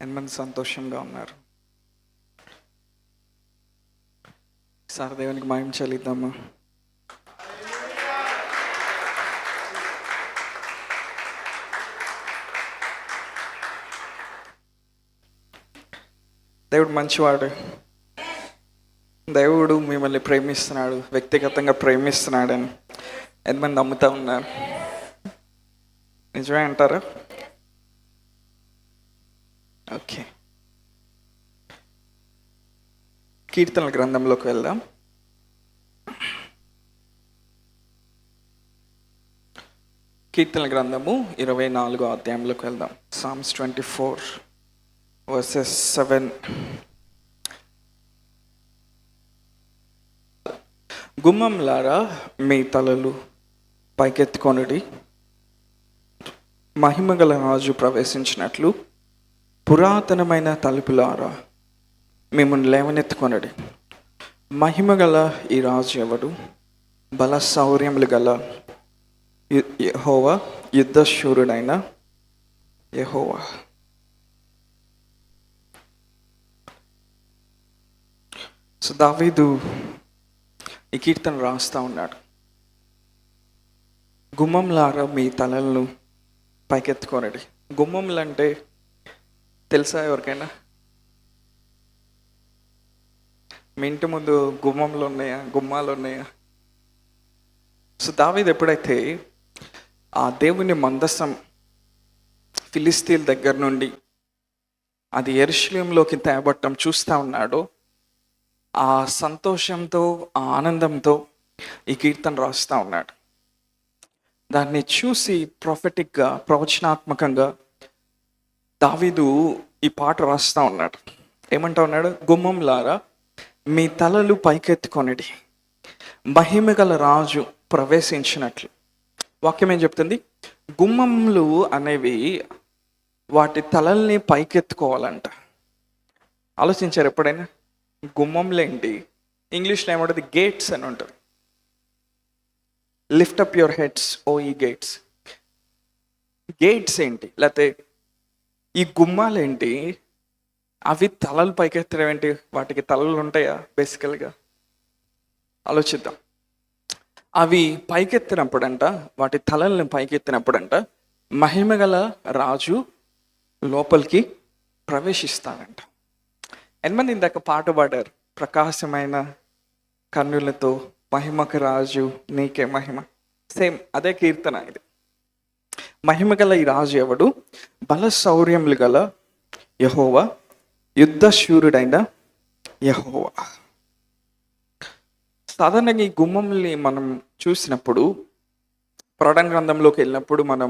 ఎంతమంది సంతోషంగా ఉన్నారు? సార్ దేవునికి మహిమ చెల్లిద్దామా? దేవుడు మంచివాడు. దేవుడు మిమ్మల్ని ప్రేమిస్తున్నాడు, వ్యక్తిగతంగా ప్రేమిస్తున్నాడని ఎంతమంది నమ్ముతా ఉన్నారు? నిజమే అంటారా? ఓకే, కీర్తనల గ్రంథంలోకి వెళ్దాం. కీర్తనల గ్రంథము 24 అధ్యాయంలోకి వెళ్దాం. Psalms 24 verses 7. గుమ్మంలారా మీ తలలు పైకెత్తుకొనుడి, మహిమగల రాజు ప్రవేశించినట్లు పురాతనమైన తలుపులారా మిమ్మల్ని లేవనెత్తుకొనుడి. మహిమగల ఈ రాజు ఎవడు? బల శౌర్యములు గల యెహోవా, యుద్ధశూరుడైన యెహోవా. సో దావీదు ఈ కీర్తన రాస్తా ఉన్నాడు. గుమ్మంలారా మీ తలలను పైకెత్తుకోనండి. గుమ్మములు అంటే తెలుసా ఎవరికైనా? మీ ఇంటి ముందు గుమ్మంలు ఉన్నాయా, గుమ్మాలు ఉన్నాయా? సో దావీదు ఎప్పుడైతే ఆ దేవుని మందసం ఫిలిస్తీన్ల దగ్గర నుండి అది యెరూషలేములోకి తేబట్టం చూస్తూ ఉన్నాడో, ఆ సంతోషంతో, ఆ ఆనందంతో ఈ కీర్తన రాస్తూ ఉన్నాడు. దాన్ని చూసి ప్రొఫెటిక్గా, ప్రవచనాత్మకంగా దావీదు ఈ పాట రాస్తూ ఉన్నాడు. ఏమంటా ఉన్నాడు? గుమ్మంలారా మీ తలలు పైకెత్తుకొనిడి, మహిమగల రాజు ప్రవేశించినట్లు. వాక్యం ఏం చెప్తుంది? గుమ్మములు అనేవి వాటి తలల్ని పైకెత్తుకోవాలంట. ఆలోచించారు ఎప్పుడైనా? గుమ్మంలేంటి? ఇంగ్లీష్లో ఏమంటుంది? గేట్స్ అని ఉంటుంది. Lift up your heads or ఈ గేట్స్. గేట్స్ ఏంటి? లేకపోతే ఈ గుమ్మాలేంటి? అవి తలలు పైకెత్తడం ఏంటి? వాటికి తలలు ఉంటాయా? బేసికల్గా ఆలోచిద్దాం. అవి పైకెత్తినప్పుడంట, వాటి తలల్ని పైకెత్తినప్పుడంట మహిమగల రాజు లోపలికి ప్రవేశిస్తాడంట. ఎంతమంది ఇందాక పాట పాడారు? ప్రకాశమైన కన్నులతో మహిమకు రాజు నీకే మహిమ. సేమ్ అదే కీర్తన ఇది. మహిమగల ఈ రాజు ఎవడు? బల శౌర్యములు గల యెహోవా, యుద్ధశూరుడైన యెహోవా. సాధారణంగా ఈ గుమ్మంని మనం చూసినప్పుడు, ప్రకటన గ్రంథంలోకి వెళ్ళినప్పుడు మనం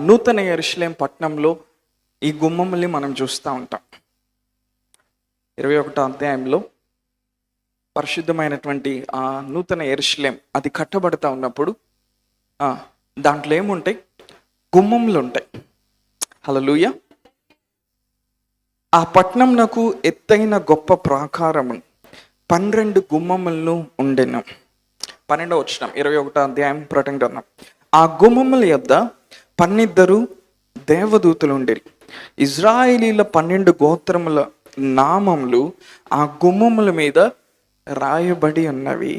నూతన యెరూషలేము పట్టణంలో ఈ గుమ్మల్ని మనం చూస్తూ ఉంటాం. 21వ అధ్యాయంలో పరిశుద్ధమైనటువంటి ఆ నూతన యెరూషలేము అది కట్టబడతా ఉన్నప్పుడు దాంట్లో ఏముంటాయి? గుమ్మములు ఉంటాయి. హల్లెలూయా. ఆ పట్టణంనకు ఎత్తైన గొప్ప ప్రాకారము 12 గుమ్మములను ఉండెను. 12వ వచనం 21వ అధ్యాయం ప్రకటన గ్రంథం. ఆ గుమ్మముల యొద్ద 12 దేవదూతలు ఉండేవి. ఇజ్రాయేలీల 12 గోత్రముల నామములు ఆ గుమ్మముల మీద రాయబడి ఉన్నవి.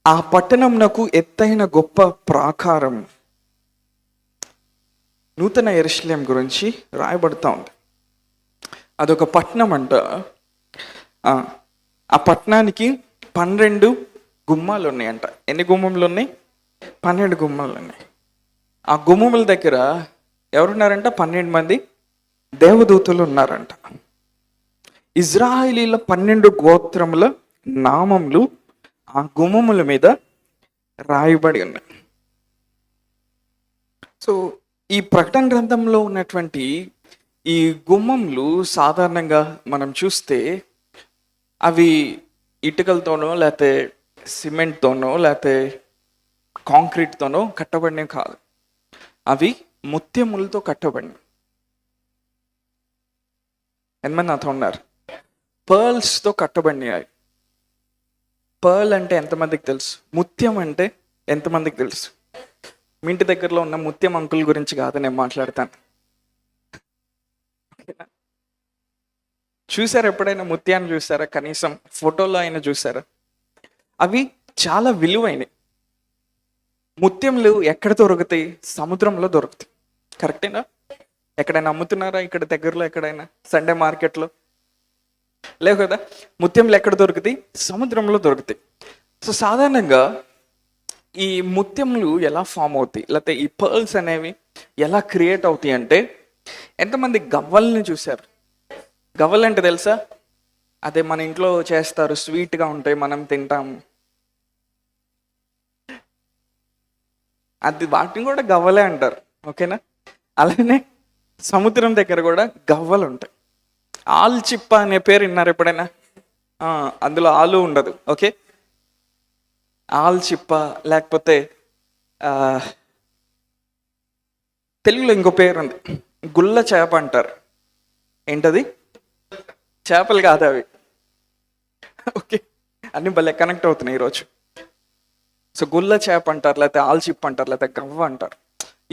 ఆ పట్టణంనకు ఎత్తైన గొప్ప ప్రాకారం నూతన యెరూషలేము గురించి రాయబడతా ఉంది. అదొక పట్టణం అంట. ఆ పట్టణానికి 12 గుమ్మాలు ఉన్నాయంట. ఎన్ని గుమ్మములు ఉన్నాయి? 12 గుమ్మాలు ఉన్నాయి. ఆ గుమ్మముల దగ్గర ఎవరున్నారంట? 12 మంది దేవదూతలు ఉన్నారంట. ఇజ్రాయేలీల 12 గోత్రముల నామములు ఆ గుమ్మముల మీద రాయబడి ఉన్నాయి. సో ఈ ప్రకటన గ్రంథంలో ఉన్నటువంటి ఈ గుమ్మములు సాధారణంగా మనం చూస్తే అవి ఇటుకలతోనో, లేకపోతే సిమెంట్తోనో, లేకపోతే కాంక్రీట్తోనో కట్టబడినవి కాదు. అవి ముత్యములతో కట్టబడినవి. ఎంతమంది నాతో ఉన్నారు? పర్ల్స్తో కట్టబడినాయి. పర్ల్ అంటే ఎంతమందికి తెలుసు? ముత్యం అంటే ఎంతమందికి తెలుసు? మీ ఇంటి దగ్గరలో ఉన్న ముత్యం అంకుల్ గురించి కాదు నేను మాట్లాడతాను. ఓకేనా? చూసారా ఎప్పుడైనా ముత్యాన్ని చూసారా? కనీసం ఫోటోలో అయినా చూసారా? అవి చాలా విలువైనవి. ముత్యములు ఎక్కడ దొరుకుతాయి? సముద్రంలో దొరుకుతాయి. కరెక్టేనా? ఎక్కడైనా అమ్ముతున్నారా ఇక్కడ దగ్గరలో? ఎక్కడైనా సండే మార్కెట్లో లేవు కదా. ముత్యములు ఎక్కడ దొరుకుతాయి? సముద్రంలో దొరుకుతాయి. సో సాధారణంగా ఈ ముత్యములు ఎలా ఫామ్ అవుతాయి, లేకపోతే ఈ పర్ల్స్ అనేవి ఎలా క్రియేట్ అవుతాయి అంటే, ఎంతమంది గవ్వల్ని చూశారు? గవ్వలు అంటే తెలుసా? అదే మన ఇంట్లో చేస్తారు, స్వీట్గా ఉంటాయి, మనం తింటాము. అది వాటిని కూడా గవ్వలే అంటారు. ఓకేనా? అలానే సముద్రం దగ్గర కూడా గవ్వలు ఉంటాయి. ఆల్చిప్ప అనే పేరు విన్నారు ఎప్పుడైనా? అందులో ఆలు ఉండదు. ఓకే, ఆల్చిప్ప, లేకపోతే తెలుగులో ఇంకో పేరు ఉంది, గుల్ల చేప అంటారు. ఏంటది? చేపలు కాదు అవి. ఓకే, అన్ని భలే కనెక్ట్ అవుతున్నాయి ఈరోజు. సో గుల్ల చేప అంటారు, లేకపోతే ఆల్చిప్ప అంటారు, లేకపోతే గవ్వ అంటారు.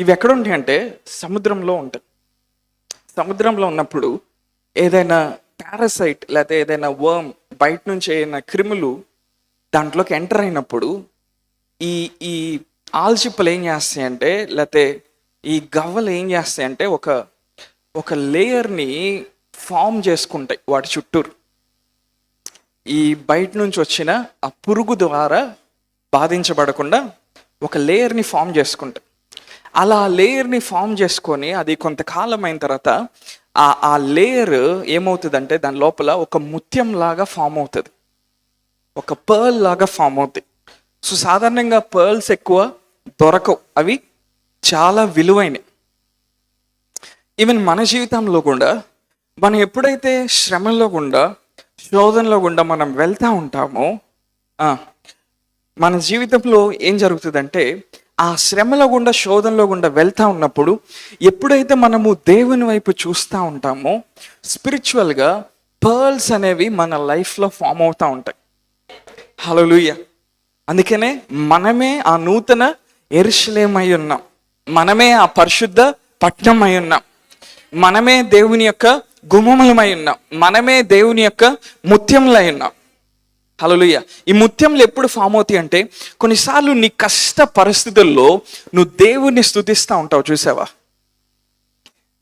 ఇవి ఎక్కడ ఉంటాయి అంటే సముద్రంలో ఉంటాయి. సముద్రంలో ఉన్నప్పుడు ఏదైనా పారాసైట్ లేకపోతే ఏదైనా వర్మ్, బయట నుంచి ఏదైనా క్రిములు దాంట్లోకి ఎంటర్ అయినప్పుడు ఈ ఈ ఆల్చిప్పలు ఏం చేస్తాయంటే, లేకపోతే ఈ గవ్వలు ఏం చేస్తాయంటే ఒక లేయర్ని ఫామ్ చేసుకుంటాయి వాటి చుట్టూరు. ఈ బయట నుంచి వచ్చిన ఆ పురుగు ద్వారా బాధించబడకుండా ఒక లేయర్ని ఫామ్ చేసుకుంటాయి. అలా లేయర్ని ఫామ్ చేసుకొని అది కొంతకాలం అయిన తర్వాత ఆ లేయర్ ఏమవుతుందంటే దాని లోపల ఒక ముత్యం లాగా ఫామ్ అవుతుంది, ఒక పర్ల్ లాగా ఫామ్ అవుతుంది. సో సాధారణంగా పర్ల్స్ ఎక్కువ దొరకవు, అవి చాలా విలువైనవి. ఈవెన్ మన జీవితంలో కూడా మనం ఎప్పుడైతే శ్రమలో గుండా, శోధనలో గుండా మనం వెళ్తూ ఉంటామో, మన జీవితంలో ఏం జరుగుతుందంటే ఆ శ్రమలో గుండా, శోధనలో గుండా వెళ్తూ ఉన్నప్పుడు ఎప్పుడైతే మనము దేవుని వైపు చూస్తూ ఉంటామో స్పిరిచువల్గా పర్ల్స్ అనేవి మన లైఫ్లో ఫామ్ అవుతూ ఉంటాయి. హల్లెలూయా. అందుకనే మనమే ఆ నూతన యెరూషలేము అయి ఉన్నాం, మనమే ఆ పరిశుద్ధ పట్టణం అయి ఉన్నాం, మనమే దేవుని యొక్క గుమ్మములమై ఉన్నాం, మనమే దేవుని యొక్క ముత్యములై ఉన్నాం. హల్లెలూయా. ఈ ముత్యములు ఎప్పుడు ఫామ్ అవుతాయి అంటే, కొన్నిసార్లు నీ కష్ట పరిస్థితుల్లో నువ్వు దేవుణ్ణి స్తుతిస్తూ ఉంటావు, చూసావా?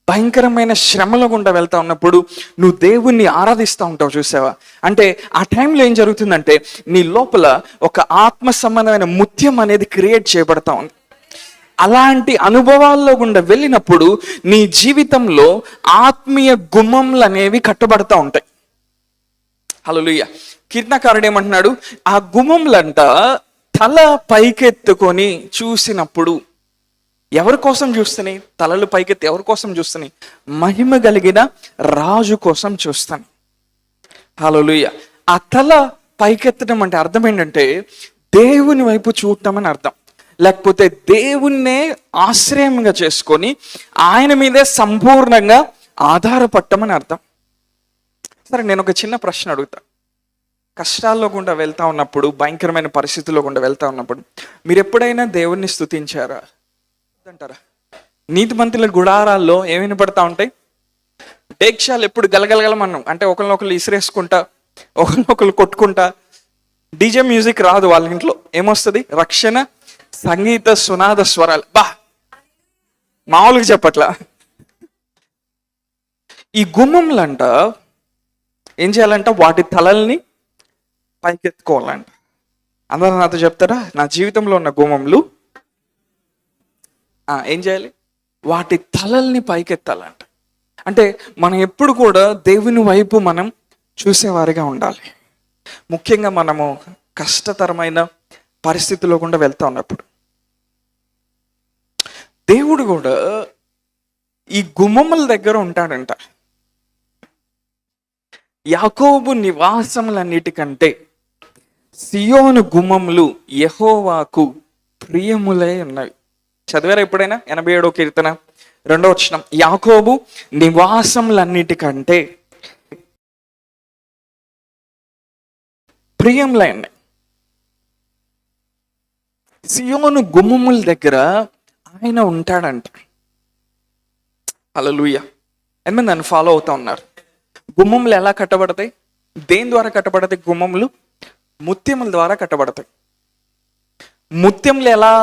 భయంకరమైన శ్రమల గుండా వెళ్తా ఉన్నప్పుడు నువ్వు దేవుణ్ణి ఆరాధిస్తూ ఉంటావు, చూసావా? అంటే ఆ టైంలో ఏం జరుగుతుందంటే నీ లోపల ఒక ఆత్మ సంబంధమైన ముత్యం అనేది క్రియేట్ చేయబడతా ఉంది. అలాంటి అనుభవాల్లో గుండా వెళ్ళినప్పుడు నీ జీవితంలో ఆత్మీయ గుమ్మములు అనేవి కట్టబడతా ఉంటాయి. హల్లెలూయా. కీర్తనకారుడు ఏమంటున్నాడు? ఆ గుమ్మములంట తల పైకెత్తుకొని చూసినప్పుడు, ఎవరి కోసం చూస్తున్నాయి? తలలు పైకెత్తి ఎవరి కోసం చూస్తున్నాయి? మహిమ కలిగిన రాజు కోసం చూస్తాను. హల్లెలూయా. ఆ తల పైకెత్తడం అంటే అర్థం ఏంటంటే దేవుని వైపు చూడటం అని అర్థం, లేకపోతే దేవుణ్ణే ఆశ్రయంగా చేసుకొని ఆయన మీదే సంపూర్ణంగా ఆధారపడటమని అర్థం. సరే, నేను ఒక చిన్న ప్రశ్న అడుగుతా. కష్టాల్లో గుండా వెళ్తా ఉన్నప్పుడు, భయంకరమైన పరిస్థితుల్లో గుండా వెళ్తా ఉన్నప్పుడు మీరు ఎప్పుడైనా దేవుణ్ణి స్తుతించారా? అంటారా? నీతిమంతుల గుడారాల్లో ఏమైనా పడతా ఉంటాయి? డేక్షాలు ఎప్పుడు గలగలగలమన్నాం అంటే ఒకరినొకరు ఇసిరేసుకుంటా, ఒకరినొకరు కొట్టుకుంటా. డీజే మ్యూజిక్ రాదు వాళ్ళ ఇంట్లో, ఏమొస్తుంది? రక్షణ సంగీత సునాద స్వరాలు. మామూలుగా చెప్పట్లా. ఈ గుమ్మంలంట ఏం చేయాలంట? వాటి తలల్ని పైకెత్తుకోవాలంట. అందరూ నాతో చెప్తారా? నా జీవితంలో ఉన్న గుమ్మములు ఏం చేయాలి? వాటి తలల్ని పైకెత్తాలంట. అంటే మనం ఎప్పుడు కూడా దేవుని వైపు మనం చూసేవారిగా ఉండాలి. ముఖ్యంగా మనము కష్టతరమైన పరిస్థితుల్లో గుండా వెళ్తా ఉన్నప్పుడు దేవుడు కూడా ఈ గుమ్మముల దగ్గర ఉంటాడంట. యాకోబు నివాసములన్నిటికంటే సియోను గుమ్మములు యెహోవాకు ప్రియములై ఉన్నవి. చదివారా ఎప్పుడైనా? 87వ కీర్తన 2వ వచనం. యాకోబు నివాసములన్నిటికంటే ప్రియములై ఉన్నాయి. సియోను గుమ్మముల దగ్గర ఆయన ఉంటాడంట. హల్లెలూయా. ఎంతమంది నన్ను ఫాలో అవుతా ఉన్నారు? గుమ్మములు ఎలా కట్టబడతాయి? దేని ద్వారా కట్టబడతాయి గుమ్మములు? ముత్యముల ద్వారా కట్టబడతాయి. ముత్యములు ఎలా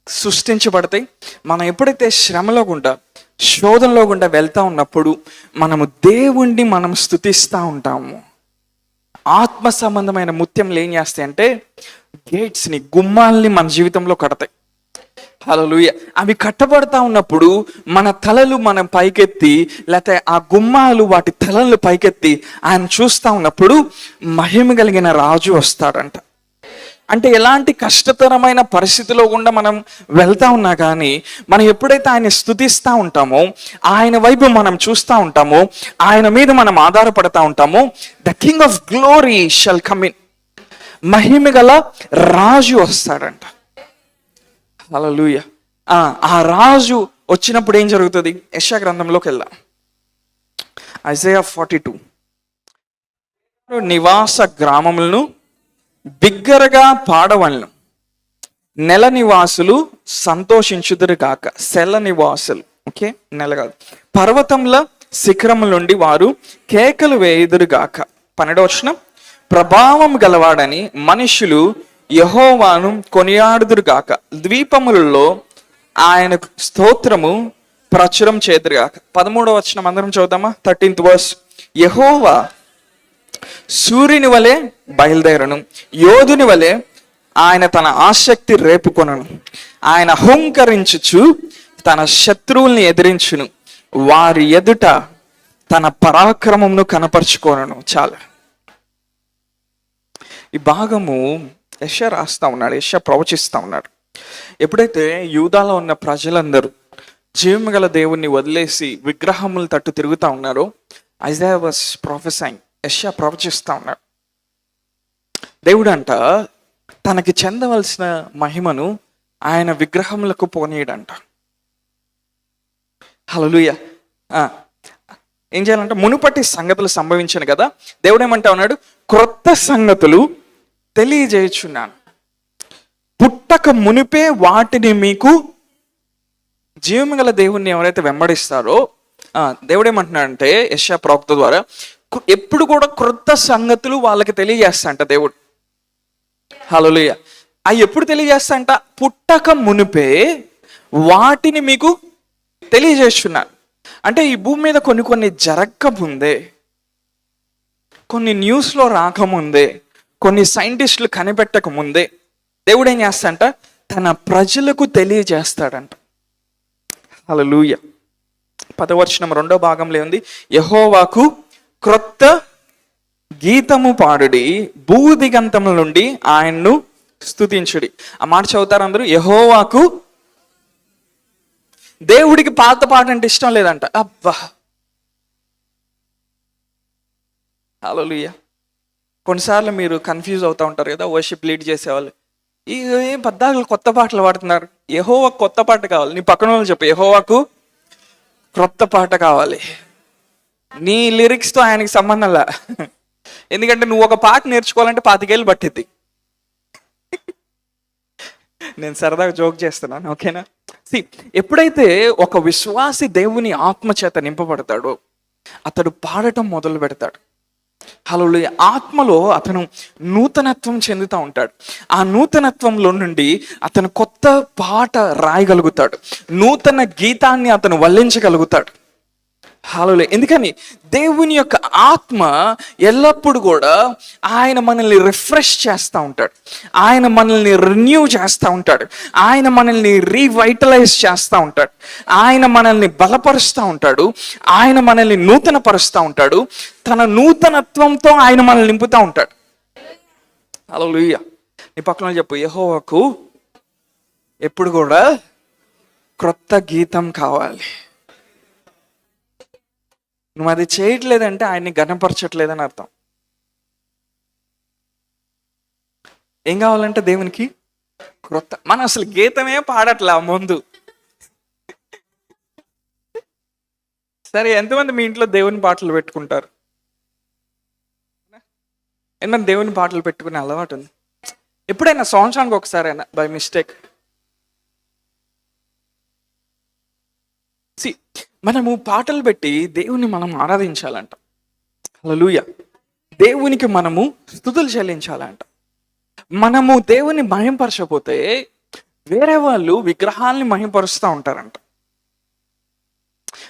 సృష్టించబడతాయి? మనం ఎప్పుడైతే శ్రమలో గుండా, శోధనలో గుండా వెళ్తా ఉన్నప్పుడు మనము దేవుణ్ణి మనం స్తుతిస్తూ ఉంటాము. ఆత్మ సంబంధమైన ముత్యములు ఏం చేస్తాయి అంటే గేట్స్ని, గుమ్మాల్ని మన జీవితంలో కడతాయి. హల్లెలూయా. అవి కట్టబడతా ఉన్నప్పుడు మన తలలు మనం పైకెత్తి, లేకపోతే ఆ గుమ్మాలు వాటి తలలు పైకెత్తి ఆయన చూస్తూ ఉన్నప్పుడు మహిమ కలిగిన రాజు వస్తాడంట. అంటే ఎలాంటి కష్టతరమైన పరిస్థితిలో గుండా మనం వెళ్తా ఉన్నా కానీ మనం ఎప్పుడైతే ఆయన స్తుతిస్తూ ఉంటామో, ఆయన వైపు మనం చూస్తూ ఉంటామో, ఆయన మీద మనం ఆధారపడతా ఉంటామో, the king of glory shall come in. మహిమ గల రాజు వస్తాడంట. హల్లెలూయా. ఆ రాజు వచ్చినప్పుడు ఏం జరుగుతుంది? యెషయా గ్రంథంలోకి వెళ్దాం. ఐజయా 42. నివాస గ్రామములను బిగ్గరగా పాడవలను, నెల నివాసులు సంతోషించుదురు గాక. సెల నివాసులు, ఓకే, నెల కాదు. పర్వతముల శిఖరముల నుండి వారు కేకలు వేయుదురు గాక. 12వ వచనం, ప్రభావం గలవాడని మనుషులు యెహోవాను కొనియాడుదురు గాక. ద్వీపములలో ఆయన స్తోత్రము ప్రచురం చేదురు గాక. 13వ వచనం అందరం చదువుతామా? 13th verse. యెహోవా సూర్యుని వలె బయలుదేరను, యోధుని వలె ఆయన తన ఆసక్తి రేపుకొనను. ఆయన హుంకరించుచు తన శత్రువుల్ని ఎదిరించును, వారి ఎదుట తన పరాక్రమమును కనపరుచుకోనను. చాలా ఈ భాగము యెషయా రాస్తా ఉన్నాడు, యెషయా ప్రవచిస్తా ఉన్నాడు. ఎప్పుడైతే యూదాలో ఉన్న ప్రజలందరూ జీవము గల దేవుణ్ణి వదిలేసి విగ్రహములు తట్టు తిరుగుతూ ఉన్నారో, ఐజయా వాస్ ప్రొఫెసైయింగ్, యెషయా ప్రవచిస్తా ఉన్నాడు. దేవుడు అంట తనకి చెందవలసిన మహిమను ఆయన విగ్రహములకు పోనీయడంట. హల్లెలూయా. ఏం చేయాలంటే మునుపటి సంగతులు సంభవించాను కదా, దేవుడు ఏమంటా ఉన్నాడు? క్రొత్త సంగతులు తెలియజేయుచున్నాను, పుట్టక మునిపే వాటిని మీకు. జీవము గల దేవుణ్ణి ఎవరైతే వెంబడిస్తారో దేవుడు ఏమంటున్నాడంటే యెషయా ప్రవక్త ద్వారా ఎప్పుడు కూడా క్రొత్త సంగతులు వాళ్ళకి తెలియజేస్తాంట దేవుడు. హల్లెలూయా. అవి ఎప్పుడు తెలియజేస్తాంట? పుట్టక మునిపే వాటిని మీకు తెలియజేస్తున్నాను. అంటే ఈ భూమి మీద కొన్ని జరగకముందే, కొన్ని న్యూస్లో రాకముందే, కొన్ని సైంటిస్టులు కనిపెట్టక ముందే దేవుడు ఏం చేస్తాడంట? తన ప్రజలకు తెలియజేస్తాడంట. హల్లెలూయా. 10వ వచనం 2వ భాగంలో ఉంది, యెహోవాకు క్రొత్త గీతము పాడుడి, భూదిగంతముల నుండి ఆయన్ను స్తుతించుడి. ఆ మాట చదువుతారు అందరూ. యెహోవాకు, దేవుడికి పాత పాట అంటే ఇష్టం లేదంట. అబ్బా, హల్లెలూయా. కొన్నిసార్లు మీరు కన్ఫ్యూజ్ అవుతూ ఉంటారు కదా, వర్షిప్ లీడ్ చేసేవాళ్ళు, ఈ ఏం పద్దాకులు కొత్త పాటలు పాడుతున్నారు. యెహోవాకు కొత్త పాట కావాలి. నీ పక్కన వాళ్ళు చెప్పు, యెహోవాకు క్రొత్త పాట కావాలి. నీ లిరిక్స్తో ఆయనకి సంబంధంలా. ఎందుకంటే నువ్వు ఒక పాట నేర్చుకోవాలంటే 25 ఏళ్ళు పట్టిద్ది. నేను సరదాగా జోక్ చేస్తున్నాను, ఓకేనా? ఎప్పుడైతే ఒక విశ్వాసి దేవుని ఆత్మచేత నింపబడతాడో అతడు పాడటం మొదలు పెడతాడు. హల్లెలూయా. ఆత్మలో అతను నూతనత్వం చెందుతూ ఉంటాడు. ఆ నూతనత్వంలో నుండి అతను కొత్త పాట రాయగలుగుతాడు, నూతన గీతాన్ని అతను వల్లించగలుగుతాడు. హల్లెలూయా. ఎందుకని? దేవుని యొక్క ఆత్మ ఎల్లప్పుడూ కూడా ఆయన మనల్ని రిఫ్రెష్ చేస్తూ ఉంటాడు, ఆయన మనల్ని రెన్యూ చేస్తూ ఉంటాడు, ఆయన మనల్ని రీవైటలైజ్ చేస్తూ ఉంటాడు, ఆయన మనల్ని బలపరుస్తూ ఉంటాడు, ఆయన మనల్ని నూతన పరుస్తూ ఉంటాడు. తన నూతనత్వంతో ఆయన మనల్ని నింపుతూ ఉంటాడు. హల్లెలూయా. నీ పక్కన చెప్పు, యెహోవాకు ఎప్పుడు కూడా క్రొత్త గీతం కావాలి. నువ్వు అది చేయట్లేదంటే ఆయన్ని గణపరచట్లేదని అర్థం. ఏం కావాలంటే దేవునికి క్రొత్త. మనం అసలు గీతమే పాడట్లా ముందు. సరే, ఎంతమంది మీ ఇంట్లో దేవుని పాటలు పెట్టుకుంటారు? ఎంతమంది దేవుని పాటలు పెట్టుకునే అలవాటు ఉంది? ఎప్పుడైనా సంవత్సరానికి ఒకసారైనా బై మిస్టేక్ మనము పాటలు పెట్టి దేవుని మనం ఆరాధించాలంట. హల్లెలూయా. దేవునికి మనము స్తుతులు చెల్లించాలంట. మనము దేవుని మహింపరచకపోతే వేరే వాళ్ళు విగ్రహాలని మహింపరుస్తూ ఉంటారంట.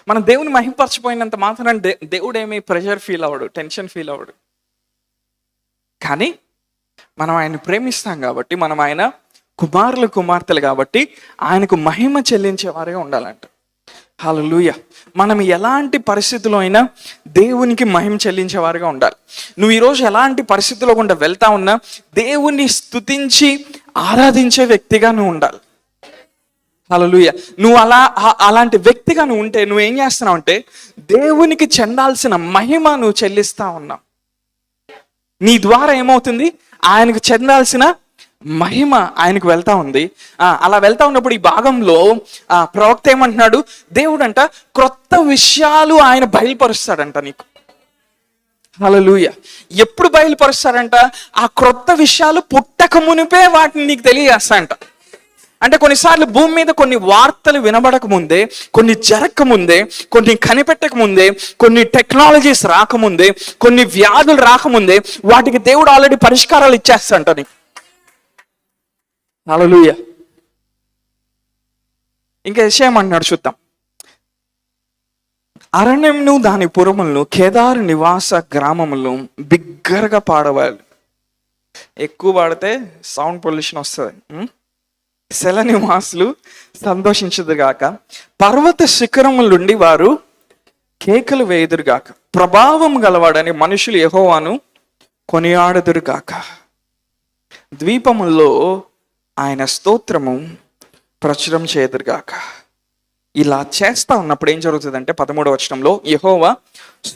మనం దేవుని మహింపరచపోయినంత మాత్రం దేవుడు ఏమి ప్రెషర్ ఫీల్ అవ్వడు, టెన్షన్ ఫీల్ అవ్వడు. కానీ మనం ఆయన్ని ప్రేమిస్తాం కాబట్టి, మనం ఆయన కుమారులు కుమార్తెలు కాబట్టి ఆయనకు మహిమ చెల్లించేవారుగా ఉండాలంట. హల్లెలూయా. మనం ఎలాంటి పరిస్థితుల్లో అయినా దేవునికి మహిమ చెల్లించేవారుగా ఉండాలి. నువ్వు ఈరోజు ఎలాంటి పరిస్థితుల్లో గుండా వెళ్తా ఉన్నా దేవుని స్తుతించి ఆరాధించే వ్యక్తిగా నువ్వు ఉండాలి. హల్లెలూయా. నువ్వు అలాంటి వ్యక్తిగా నువ్వు ఉంటే నువ్వేం చేస్తున్నావు అంటే దేవునికి చెందాల్సిన మహిమ నువ్వు చెల్లిస్తా ఉన్నావు. నీ ద్వారా ఏమవుతుంది? ఆయనకు చెందాల్సిన మహిమ ఆయనకు వెళ్తా ఉంది. అలా వెళ్తా ఉన్నప్పుడు ఈ భాగంలో ప్రవక్త ఏమంటున్నాడు? దేవుడంట క్రొత్త విషయాలు ఆయన బయలుపరుస్తాడంట నీకు. హల్లెలూయా. ఎప్పుడు బయలుపరుస్తాడంట? ఆ క్రొత్త విషయాలు పుట్టక మునిపే వాటిని నీకు తెలియజేస్తాడంట. అంటే కొన్నిసార్లు భూమి మీద కొన్ని వార్తలు వినబడక ముందే, కొన్ని జరగక ముందే, కొన్ని కనిపెట్టక ముందే, కొన్ని టెక్నాలజీస్ రాకముందే, కొన్ని వ్యాధులు రాకముందే వాటికి దేవుడు ఆల్రెడీ పరిష్కారాలు ఇచ్చేస్తాడంట నీకు. హల్లెలూయా. ఇంకా విషయం అన్నాడు చూద్దాం. అరణ్యంను దాని పురములను కేదారు నివాస గ్రామములను బిగ్గరగా పాడవాలి. ఎక్కువ పాడితే సౌండ్ పొల్యూషన్ వస్తుంది. శల నివాసులు సంతోషించదుగాక, పర్వత శిఖరముల నుండి వారు కేకలు వేయుదురుగాక, ప్రభావం గలవాడని మనుషులు యెహోవాను కొనియాడుదురుగాక, ద్వీపముల్లో ఆయన స్తోత్రము ప్రచురం చేదురుగాక. ఇలా చేస్తా ఉన్నప్పుడు ఏం జరుగుతుందంటే 13వ వచనంలో, యెహోవా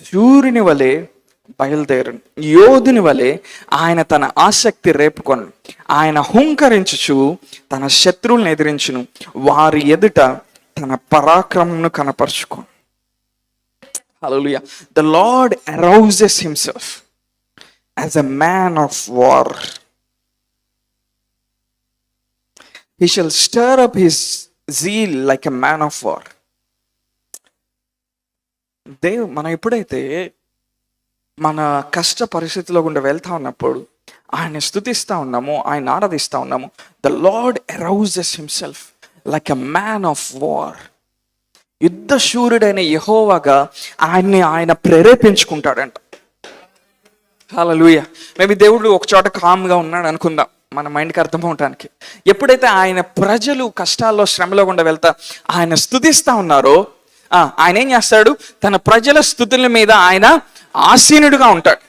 సూర్యుని వలె బయలుదేరును, యోధుని వలె ఆయన తన ఆసక్తి రేపుకొను, ఆయన హుంకరించుచు తన శత్రువులను ఎదిరించును, వారి ఎదుట తన పరాక్రమమును కనపరుచుకోను. హల్లెలూయా. The Lord arouses himself as a man of war. He shall stir up his zeal like a man of war. మనం ఎప్పుడైతే మన కష్ట పరిస్థితిలో గుండా వెళ్తా ఉన్నప్పుడు ఆయన స్తుతిస్తూ ఉన్నాము, ఆయన ఆరాధిస్తూ ఉన్నాము, the lord arouses himself like a man of war. యుద్ధ శూరుడైన యెహోవాగా ఆయన ప్రేరేపించుకుంటాడంట. హల్లెలూయా. మేబీ దేవుడు ఒక చోట కామ్గా ఉన్నాడు అనుకుందాం, మన మైండ్కి అర్థమవటానికి. ఎప్పుడైతే ఆయన ప్రజలు కష్టాల్లో శ్రమలో గుండా వెళ్తా ఆయన స్తుతిస్తూ ఉన్నారో, ఆయన ఏం చేస్తాడు? తన ప్రజల స్తుతుల మీద ఆయన ఆసీనుడుగా ఉంటాడు.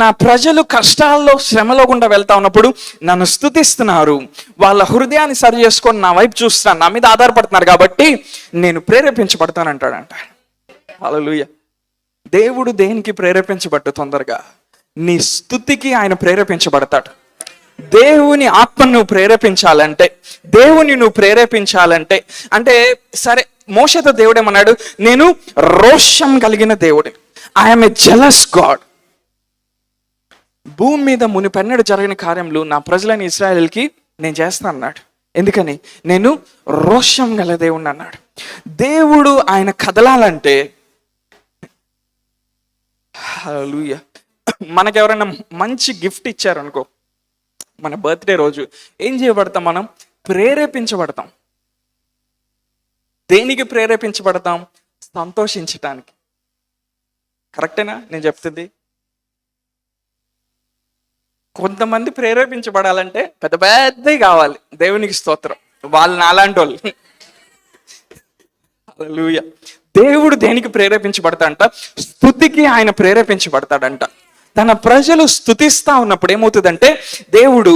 నా ప్రజలు కష్టాల్లో శ్రమలో గుండా వెళ్తా ఉన్నప్పుడు నన్ను స్తుతిస్తున్నారు, వాళ్ళ హృదయాన్ని సరి చేసుకొని నా వైపు చూస్తున్నాను, నా మీద ఆధారపడుతున్నారు కాబట్టి నేను ప్రేరేపించబడతానంటాడంట. హల్లెలూయా. దేవుడు దేనికి ప్రేరేపించబడ్డు? తొందరగా నీ స్తుతికి ఆయన ప్రేరేపించబడతాడు. దేవుని ఆత్మను నువ్వు ప్రేరేపించాలంటే, దేవుని నువ్వు ప్రేరేపించాలంటే, అంటే సరే, మోషేతో దేవుడు ఏమన్నాడు? నేను రోషం కలిగిన దేవుడిని, ఐఎమ్ ఏ జెలస్ గాడ్. భూమి మీద మునిపెన్నడు జరిగిన కార్యములు నా ప్రజలైన ఇశ్రాయేలుకి నేను చేస్తాను అన్నాడు. ఎందుకని? నేను రోషం గల దేవుడిని అన్నాడు. దేవుడు ఆయన కదలాలంటే, హల్లెలూయా, మనకెవరైనా మంచి గిఫ్ట్ ఇచ్చారనుకో, మన బర్త్డే రోజు ఏం చేయబడతాం? మనం ప్రేరేపించబడతాం. దేనికి ప్రేరేపించబడతాం? సంతోషించటానికి. కరెక్టేనా నేను చెప్తుంది? కొంతమంది ప్రేరేపించబడాలంటే పెద్ద పెద్దవి కావాలి. దేవునికి స్తోత్రం, వాళ్ళు నాలాంటి వాళ్ళు. హల్లెలూయా. దేవుడు దేనికి ప్రేరేపించబడతాడంట? స్తుతికి ఆయన ప్రేరేపించబడతాడంట. తన ప్రజలు స్తుతిస్తా ఉన్నప్పుడు ఏమవుతుందంటే దేవుడు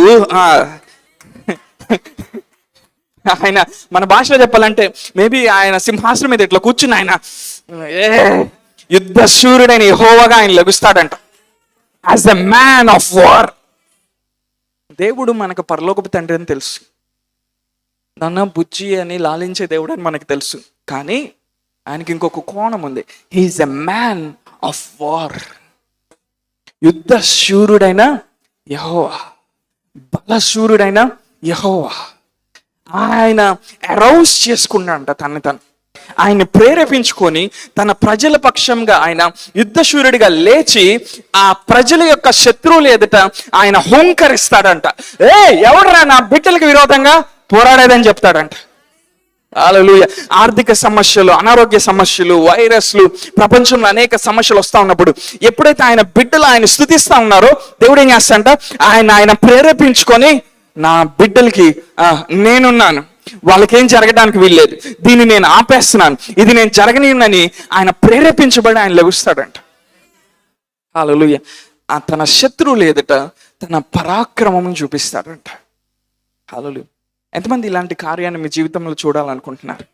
ఆయన, మన భాషలో చెప్పాలంటే మేబీ ఆయన సింహాసనం మీద ఇట్లా కూర్చుని ఆయన యుద్ధ శూరుడైన యెహోవాగా ఆయన లభిస్తాడంట, as a man of war. దేవుడు మనకు పరలోకపు తండ్రి అని తెలుసు, నన్ను బుజ్జి అని లాలించే దేవుడు అని మనకు తెలుసు. కానీ ఆయనకి ఇంకొక కోణం ఉంది. He's a man of war. యుద్ధ శూరుడైన యెహోవా, బలశూరుడైన యెహోవా. ఆయన అరౌజ్ చేసుకున్నాడంట తను. ఆయన్ని ప్రేరేపించుకొని తన ప్రజల పక్షంగా ఆయన యుద్ధశూరుడిగా లేచి ఆ ప్రజల యొక్క శత్రువులు ఎదుట ఆయన హోంకరిస్తాడంట. ఎవడరా నా బిడ్డలకు విరోధంగా పోరాడేదని చెప్తాడంట. హల్లెలూయా. ఆర్థిక సమస్యలు, అనారోగ్య సమస్యలు, వైరస్లు, ప్రపంచంలో అనేక సమస్యలు వస్తూ ఉన్నప్పుడు ఎప్పుడైతే ఆయన బిడ్డలు ఆయన స్తుతిస్తూ ఉన్నారో దేవుడు ఏం చేస్తాడంట, ఆయన ప్రేరేపించుకొని నా బిడ్డలకి నేనున్నాను, వాళ్ళకేం జరగడానికి వీల్లేదు, దీన్ని నేను ఆపేస్తున్నాను, ఇది నేను జరగనియనని ఆయన ప్రేరేపించబడి ఆయన లెగుస్తాడంట. హల్లెలూయా. తన శత్రువులు ఎదుట తన పరాక్రమం చూపిస్తాడంట. హల్లెలూయా. ఎంతమంది ఇలాంటి కార్యాన్ని మీ జీవితంలో చూడాలనుకుంటున్నారు?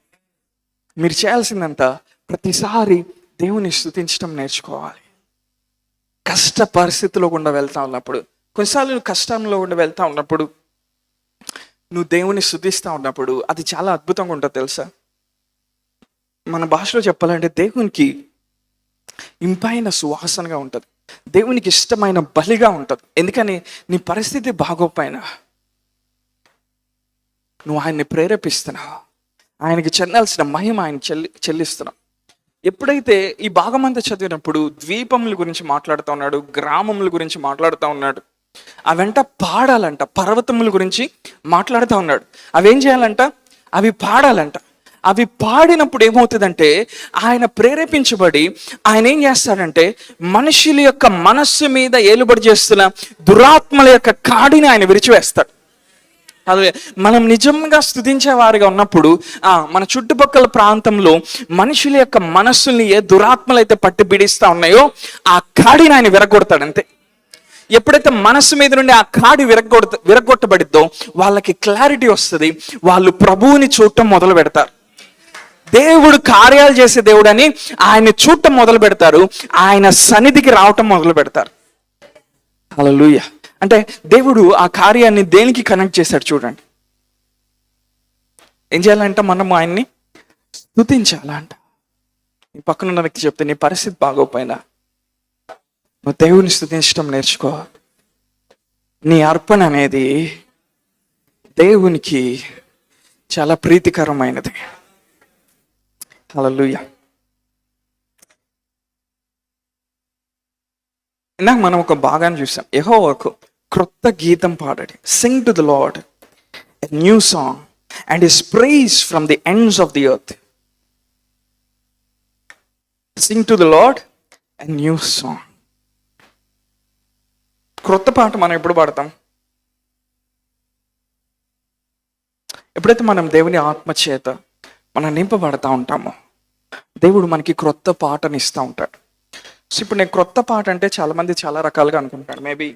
మీరు చేయాల్సిందంతా ప్రతిసారి దేవుని స్తుతించడం నేర్చుకోవాలి. కష్ట పరిస్థితిలో గుండా వెళ్తా ఉన్నప్పుడు, కొన్నిసార్లు నువ్వు కష్టంలో గుండా వెళ్తా ఉన్నప్పుడు నువ్వు దేవుని స్తుతిస్తూ ఉన్నప్పుడు అది చాలా అద్భుతంగా ఉంటుంది తెలుసా. మన భాషలో చెప్పాలంటే దేవునికి ఇంపైన సువాసనగా ఉంటుంది, దేవునికి ఇష్టమైన బలిగా ఉంటుంది. ఎందుకని నీ పరిస్థితి బాగోపోయినా నువ్వు ఆయన్ని ప్రేరేపిస్తున్నావు, ఆయనకి చెందాల్సిన మహిమ ఆయన చెల్లిస్తున్నావు. ఎప్పుడైతే ఈ భాగమంతా చదివినప్పుడు ద్వీపముల గురించి మాట్లాడుతూ ఉన్నాడు, గ్రామముల గురించి మాట్లాడుతూ ఉన్నాడు, అవంట పాడాలంట, పర్వతముల గురించి మాట్లాడుతూ ఉన్నాడు. అవేం చేయాలంట? అవి పాడాలంట. అవి పాడినప్పుడు ఏమవుతుందంటే ఆయన ప్రేరేపించబడి ఆయన ఏం చేస్తాడంటే మనుషుల యొక్క మనస్సు మీద ఏలుబడి చేస్తున్న దురాత్మల యొక్క కాడిని ఆయన విరిచివేస్తాడు. అదే మనం నిజంగా స్తుతించే వారిగా ఉన్నప్పుడు మన చుట్టుపక్కల ప్రాంతంలో మనుషుల యొక్క మనస్సుల్ని ఏ దురాత్మలు అయితే పట్టి బిడిస్తూ ఉన్నాయో ఆ కాడిని ఆయన విరగొడతాడు. అంతే. ఎప్పుడైతే మనస్సు మీద నుండి ఆ కాడి విరగొట్టబడిద్దో వాళ్ళకి క్లారిటీ వస్తుంది, వాళ్ళు ప్రభువుని చూడటం మొదలు పెడతారు. దేవుడు కార్యాలు చేసే దేవుడు అని ఆయన్ని చూడటం మొదలు పెడతారు, ఆయన సన్నిధికి రావటం మొదలు పెడతారు. హల్లెలూయా. అంటే దేవుడు ఆ కార్యాన్ని దేనికి కనెక్ట్ చేశాడు చూడండి. ఏం చేయాలంట? మనం ఆయన్ని స్తుతించాలంట. నీ పక్కనున్న వ్యక్తి చెప్తే నీ పరిస్థితి బాగోపోయినా నువ్వు దేవుని స్తుతించడం నేర్చుకో. నీ అర్పణ అనేది దేవునికి చాలా ప్రీతికరమైనది. హల్లెలూయా. ఇందాక మనం ఒక భాగాన్ని చూసాం, యెహోవాకు క్రొత్త గీతం పాడండి. Sing to the Lord a new song and his praise from the ends of the earth. Sing to the Lord a new song. క్రొత్త పాట మనం ఎప్పుడు పాడతాం? ఎప్పుడైతే మనం దేవుని ఆత్మ చేత మనం నింపబడతా ఉంటామో దేవుడు మనకి క్రొత్త పాటని ఇస్తూ ఉంటాడు. సో ఇప్పుడు నేను క్రొత్త పాట అంటే చాలామంది చాలా రకాలుగా అనుకుంటారు. మేబీ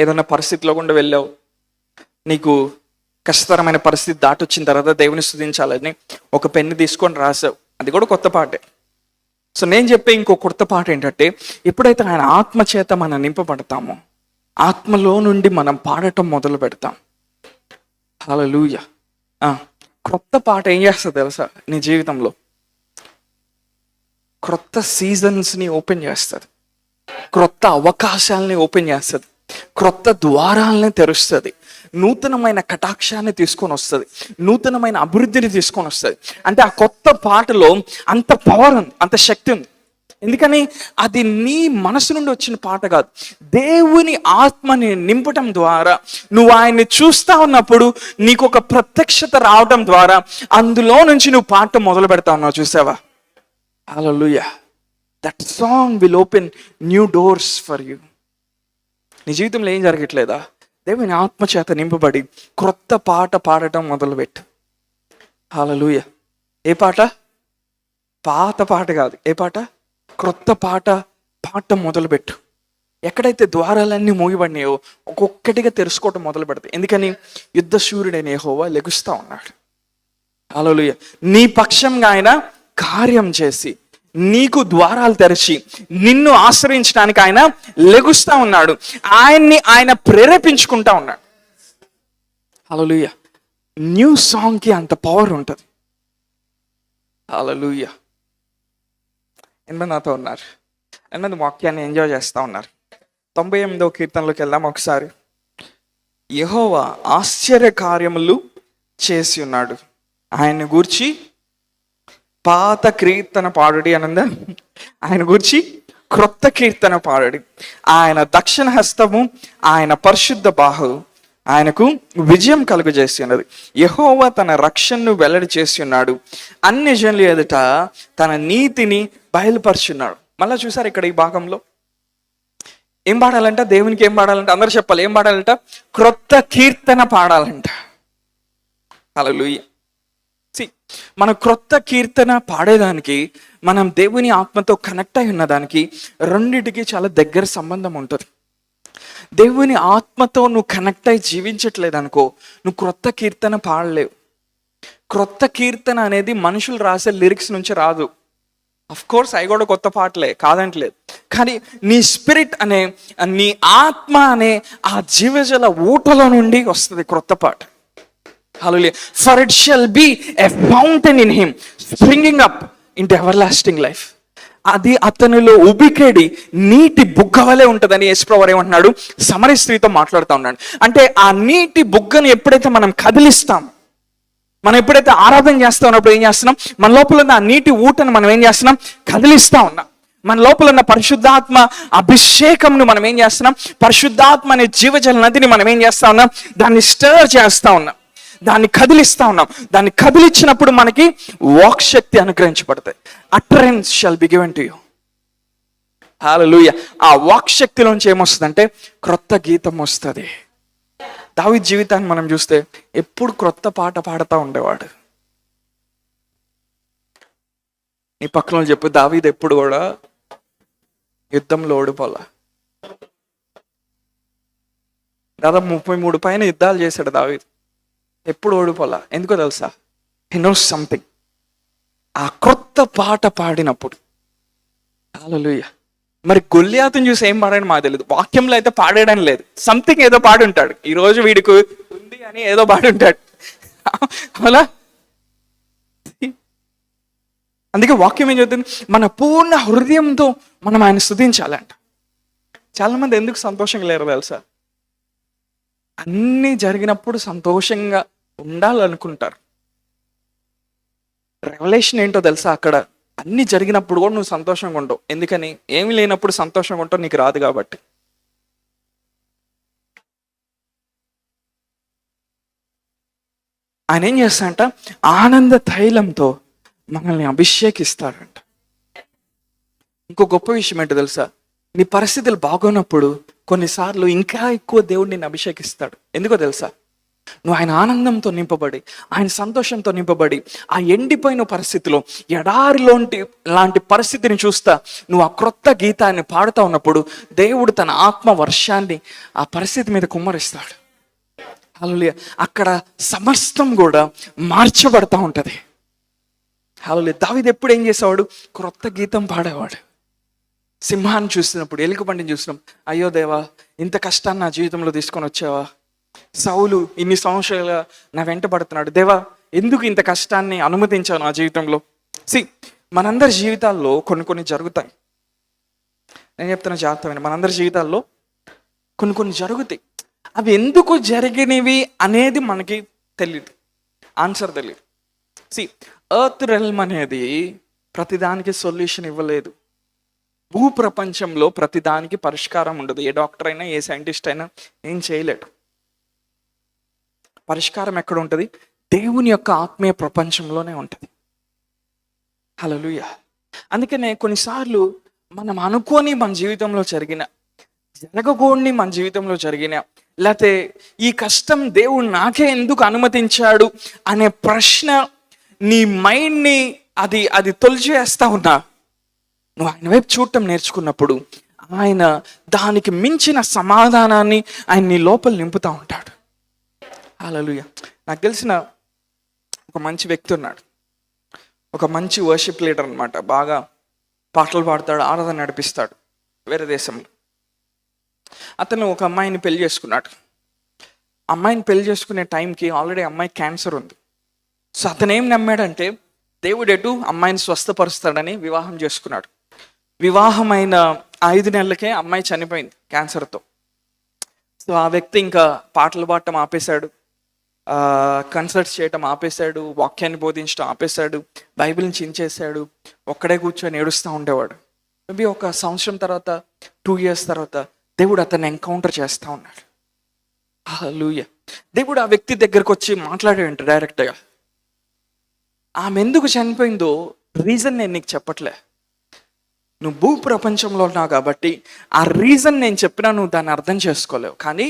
ఏదైనా పరిస్థితిలో గుండా వెళ్ళావు, నీకు కష్టతరమైన పరిస్థితి దాటొచ్చిన తర్వాత దేవుని స్తుతించాలని ఒక పెన్ను తీసుకొని రాసావు, అది కూడా కొత్త పాటే. సో నేను చెప్పే ఇంకో కొత్త పాట ఏంటంటే ఎప్పుడైతే ఆయన ఆత్మ చేత మనం నింపబడతామో ఆత్మలో నుండి మనం పాడటం మొదలు పెడతాం. హల్లెలూయా. క్రొత్త పాట ఏం చేస్తుంది తెలుసా? నీ జీవితంలో క్రొత్త సీజన్స్ని ఓపెన్ చేస్తుంది, క్రొత్త అవకాశాలని ఓపెన్ చేస్తుంది, క్రొత్త ద్వారాలని తెరుస్తుంది, నూతనమైన కటాక్షాన్ని తీసుకొని వస్తుంది, నూతనమైన అభివృద్ధిని తీసుకొని వస్తుంది. అంటే ఆ కొత్త పాటలో అంత పవర్ ఉంది, అంత శక్తి ఉంది. ఎందుకని? అది నీ మనసు నుండి వచ్చిన పాట కాదు, దేవుని ఆత్మని నింపటం ద్వారా నువ్వు ఆయన్ని చూస్తా ఉన్నప్పుడు నీకు ఒక ప్రత్యక్షత రావటం ద్వారా అందులో నుంచి నువ్వు పాట మొదలు పెడతా ఉన్నావు. చూసావా? Hallelujah. That song will open new doors for you. నీ జీవితంలో ఏం జరగట్లేదా? దేవుని ఆత్మ చేత నింపబడి క్రొత్త పాట పాడటం మొదలుపెట్టు. హల్లెలూయా. ఏ పాట? పాత పాట కాదు. ఏ పాట? క్రొత్త పాట పాడటం మొదలుపెట్టు. ఎక్కడైతే ద్వారాలన్నీ మూగిపడినాయో ఒక్కొక్కటిగా తెరుచుకోవటం మొదలు పెడతాయి. ఎందుకని? యుద్ధశూరుడైన యెహోవా లెగుస్తూ ఉన్నాడు. హల్లెలూయా. నీ పక్షంగా ఆయన కార్యం చేసి నీకు ద్వారాలు తెరిచి నిన్ను ఆశ్రయించడానికి ఆయన లెగుస్తూ ఉన్నాడు. ఆయన ప్రేరేపించుకుంటా ఉన్నాడు. హల్లెలూయా. న్యూ సాంగ్కి అంత పవర్ ఉంటుంది. హల్లెలూయా. ఎంతమంది నాతో ఉన్నారు? ఎంతమంది వాక్యాన్ని ఎంజాయ్ చేస్తూ ఉన్నారు? 98వ కీర్తనలోకి వెళ్దాం ఒకసారి. యెహోవా ఆశ్చర్య కార్యములు చేసి ఉన్నాడు, ఆయన్ని గూర్చి పాత కీర్తన పాడుడి అనందా, ఆయన గురించి క్రొత్త కీర్తన పాడుడి. ఆయన దక్షిణ హస్తము, ఆయన పరిశుద్ధ బాహు ఆయనకు విజయం కలుగజేసి ఉన్నది. యెహోవా తన రక్షణను వెల్లడి చేసి ఉన్నాడు, అన్ని జనుల ఎదుట తన నీతిని బయలుపరుచున్నాడు. మళ్ళా చూసారు ఇక్కడ ఈ భాగంలో ఏం పాడాలంట? దేవునికి ఏం పాడాలంట? అందరూ చెప్పాలి, ఏం పాడాలంట? క్రొత్త కీర్తన పాడాలంట. హల్లెలూయా. మన క్రొత్త కీర్తన పాడేదానికి, మనం దేవుని ఆత్మతో కనెక్ట్ అయి ఉన్నదానికి రెండిటికి చాలా దగ్గర సంబంధం ఉంటుంది. దేవుని ఆత్మతో నువ్వు కనెక్ట్ అయి జీవించట్లేదు అనుకో, నువ్వు క్రొత్త కీర్తన పాడలేవు. క్రొత్త కీర్తన అనేది మనుషులు రాసే లిరిక్స్ నుంచి రాదు. అఫ్ కోర్స్ అవి కూడా కొత్త పాటలే, కాదంటలేదు. కానీ నీ స్పిరిట్ అనే, నీ ఆత్మ అనే ఆ జీవజల ఊటలో నుండి వస్తుంది క్రొత్త పాట. హల్లెలూయా. For it shall be a fountain in him, springing up into everlasting life. అది అతనిలో ఉబికేడి నీటి బుగ్గ వలె ఉంటుందని యేసుప్రభువు ఏమంటున్నాడు? సమరయ స్త్రీతో మాట్లాడుతూ ఉన్నాడు. అంటే ఆ నీటి బుగ్గను ఎప్పుడైతే మనం కదిలిస్తాం, మనం ఎప్పుడైతే ఆరాధన చేస్తా ఉన్నప్పుడు ఏం చేస్తున్నాం? మన లోపల ఉన్న ఆ నీటి ఊటను మనం ఏం చేస్తున్నాం? కదిలిస్తా ఉన్నాం. మన లోపల ఉన్న పరిశుద్ధాత్మ అభిషేకంను మనం ఏం చేస్తున్నాం? పరిశుద్ధాత్మ అనే జీవజల నదిని మనం ఏం చేస్తా ఉన్నాం? దాన్ని స్టర్ చేస్తా ఉన్నాం, దాన్ని కదిలిస్తా ఉన్నాం. దాన్ని కదిలిచ్చినప్పుడు మనకి వాక్ శక్తి అనుగ్రహించబడతాయి. Utterance shall be given to you. Hallelujah. ఆ వాక్ శక్తిలోంచి ఏమొస్తుందంటే క్రొత్త గీతం వస్తుంది. దావీదు జీవితాన్ని మనం చూస్తే ఎప్పుడు క్రొత్త పాట పాడుతూ ఉండేవాడు. నీ పక్కన చెప్పు, దావీదు ఎప్పుడు కూడా యుద్ధంలో ఓడిపోలా. దాదాపు 33 పైన యుద్ధాలు చేశాడు దావీదు, ఎప్పుడు ఓడిపోలా. ఎందుకో తెలుసా? హి నోస్ సంథింగ్. ఆ క్రొత్త పాట పాడినప్పుడు. హల్లెలూయా. మరి గొల్లియాతుని చూసి ఏం పాడాడని మాకు తెలియదు, వాక్యంలో అయితే పాడేయడం లేదు. సంథింగ్ ఏదో పాడి ఉంటాడు, ఈరోజు వీడికి ఉంది అని ఏదో పాడి ఉంటాడు. అలా అందుకే వాక్యం ఏం చెప్తుంది? మన పూర్ణ హృదయంతో మనం ఆయన స్తుతించాలంట. చాలా మంది ఎందుకు సంతోషంగా లేరు తెలుసా? అన్నీ జరిగినప్పుడు సంతోషంగా ఉండాలనుకుంటారు. రెవల్యూషన్ ఏంటో తెలుసా? అక్కడ అన్ని జరిగినప్పుడు కూడా నువ్వు సంతోషంగా ఉండవు. ఎందుకని? ఏమి లేనప్పుడు సంతోషంగా ఉంటావు, నీకు రాదు కాబట్టి. ఆయన ఏం చేస్తాడంట? ఆనంద తైలంతో మనల్ని అభిషేకిస్తాడంట. ఇంకో గొప్ప విషయం ఏంటో తెలుసా? నీ పరిస్థితులు బాగోనప్పుడు కొన్నిసార్లు ఇంకా ఎక్కువ దేవుడు నిన్ను అభిషేకిస్తాడు. ఎందుకో తెలుసా? నువ్వు ఆయన ఆనందంతో నింపబడి, ఆయన సంతోషంతో నింపబడి, ఆ ఎండిపోయిన పరిస్థితిలో, ఎడారిలోంటి లాంటి పరిస్థితిని చూస్తా నువ్వు ఆ క్రొత్త గీతాన్ని పాడుతూ ఉన్నప్పుడు దేవుడు తన ఆత్మ వర్షాన్ని ఆ పరిస్థితి మీద కుమ్మరిస్తాడు. హల్లెలూయా. అక్కడ సమస్తం కూడా మార్చబడతా ఉంటుంది. హల్లెలూయా. దావీదు ఎప్పుడు ఏం చేసేవాడు? క్రొత్త గీతం పాడేవాడు. సింహాన్ని చూసినప్పుడు, ఎలుకబంటిని చూసినప్పుడు, అయ్యో దేవా, ఇంత కష్టాన్ని నా జీవితంలో తీసుకొని వచ్చావా? సౌలు ఇన్ని సంవత్సరాలుగా నా వెంట పడుతున్నాడు, దేవా ఎందుకు ఇంత కష్టాన్ని అనుమతించావు నా జీవితంలో? మనందరి జీవితాల్లో కొన్ని జరుగుతాయి. నేను చెప్తున్న జాగ్రత్త, మనందరి జీవితాల్లో కొన్ని జరుగుతాయి. అవి ఎందుకు జరిగినవి అనేది మనకి తెలియదు, ఆన్సర్ తెలియదు. ఎర్త్ రెల్మ్ అనేది ప్రతిదానికి సొల్యూషన్ ఇవ్వలేదు. భూ ప్రపంచంలో ప్రతిదానికి పరిష్కారం ఉండదు. ఏ డాక్టర్ అయినా, ఏ సైంటిస్ట్ అయినా ఏం చేయలేడు. పరిష్కారం ఎక్కడ ఉంటుంది? దేవుని యొక్క ఆత్మీయ ప్రపంచంలోనే ఉంటుంది. హల్లెలూయా. అందుకనే కొన్నిసార్లు మనం అనుకోని మన జీవితంలో జరిగిన, జరగకూడని మన జీవితంలో జరిగిన, లేకపోతే ఈ కష్టం దేవుడు నాకే ఎందుకు అనుమతించాడు అనే ప్రశ్న నీ మైండ్ని అది తొలిచేస్తా ఉన్నా, నువ్వు ఆయన వైపు చూడటం నేర్చుకున్నప్పుడు ఆయన దానికి మించిన సమాధానాన్ని ఆయన నీ లోపల నింపుతూ ఉంటాడు. హల్లెలూయా. నాకు తెలిసిన ఒక మంచి వ్యక్తి ఉన్నాడు, ఒక మంచి వర్షిప్ లీడర్ అనమాట. బాగా పాటలు పాడతాడు, ఆరాధన నడిపిస్తాడు వేరే దేశంలో. అతను ఒక అమ్మాయిని పెళ్లి చేసుకున్నాడు. అమ్మాయిని పెళ్లి చేసుకునే టైంకి ఆల్రెడీ అమ్మాయి క్యాన్సర్ ఉంది. సో అతను ఏం నమ్మాడంటే దేవుడు ఎటు అమ్మాయిని స్వస్థపరుస్తాడని వివాహం చేసుకున్నాడు. వివాహమైన 5 నెలలకే అమ్మాయి చనిపోయింది క్యాన్సర్తో. సో ఆ వ్యక్తి ఇంకా పాటలు పాడటం ఆపేశాడు, కన్సల్ట్స్ చేయటం ఆపేశాడు, వాక్యాన్ని బోధించడం ఆపేశాడు, బైబిల్ని చించేశాడు, ఒక్కడే కూర్చొని ఏడుస్తూ ఉండేవాడు. మేబీ ఒక సంవత్సరం తర్వాత, 2 years తర్వాత దేవుడు అతన్ని ఎన్కౌంటర్ చేస్తూ ఉన్నాడు. హల్లెలూయా. దేవుడు ఆ వ్యక్తి దగ్గరకు వచ్చి మాట్లాడాడంట డైరెక్ట్గా. ఆమె ఎందుకు చనిపోయిందో రీజన్ నేను నీకు చెప్పట్లే, నువ్వు భూ ప్రపంచంలో ఉన్నావు కాబట్టి ఆ రీజన్ నేను చెప్పినా నువ్వు దాన్ని అర్థం చేసుకోలేవు. కానీ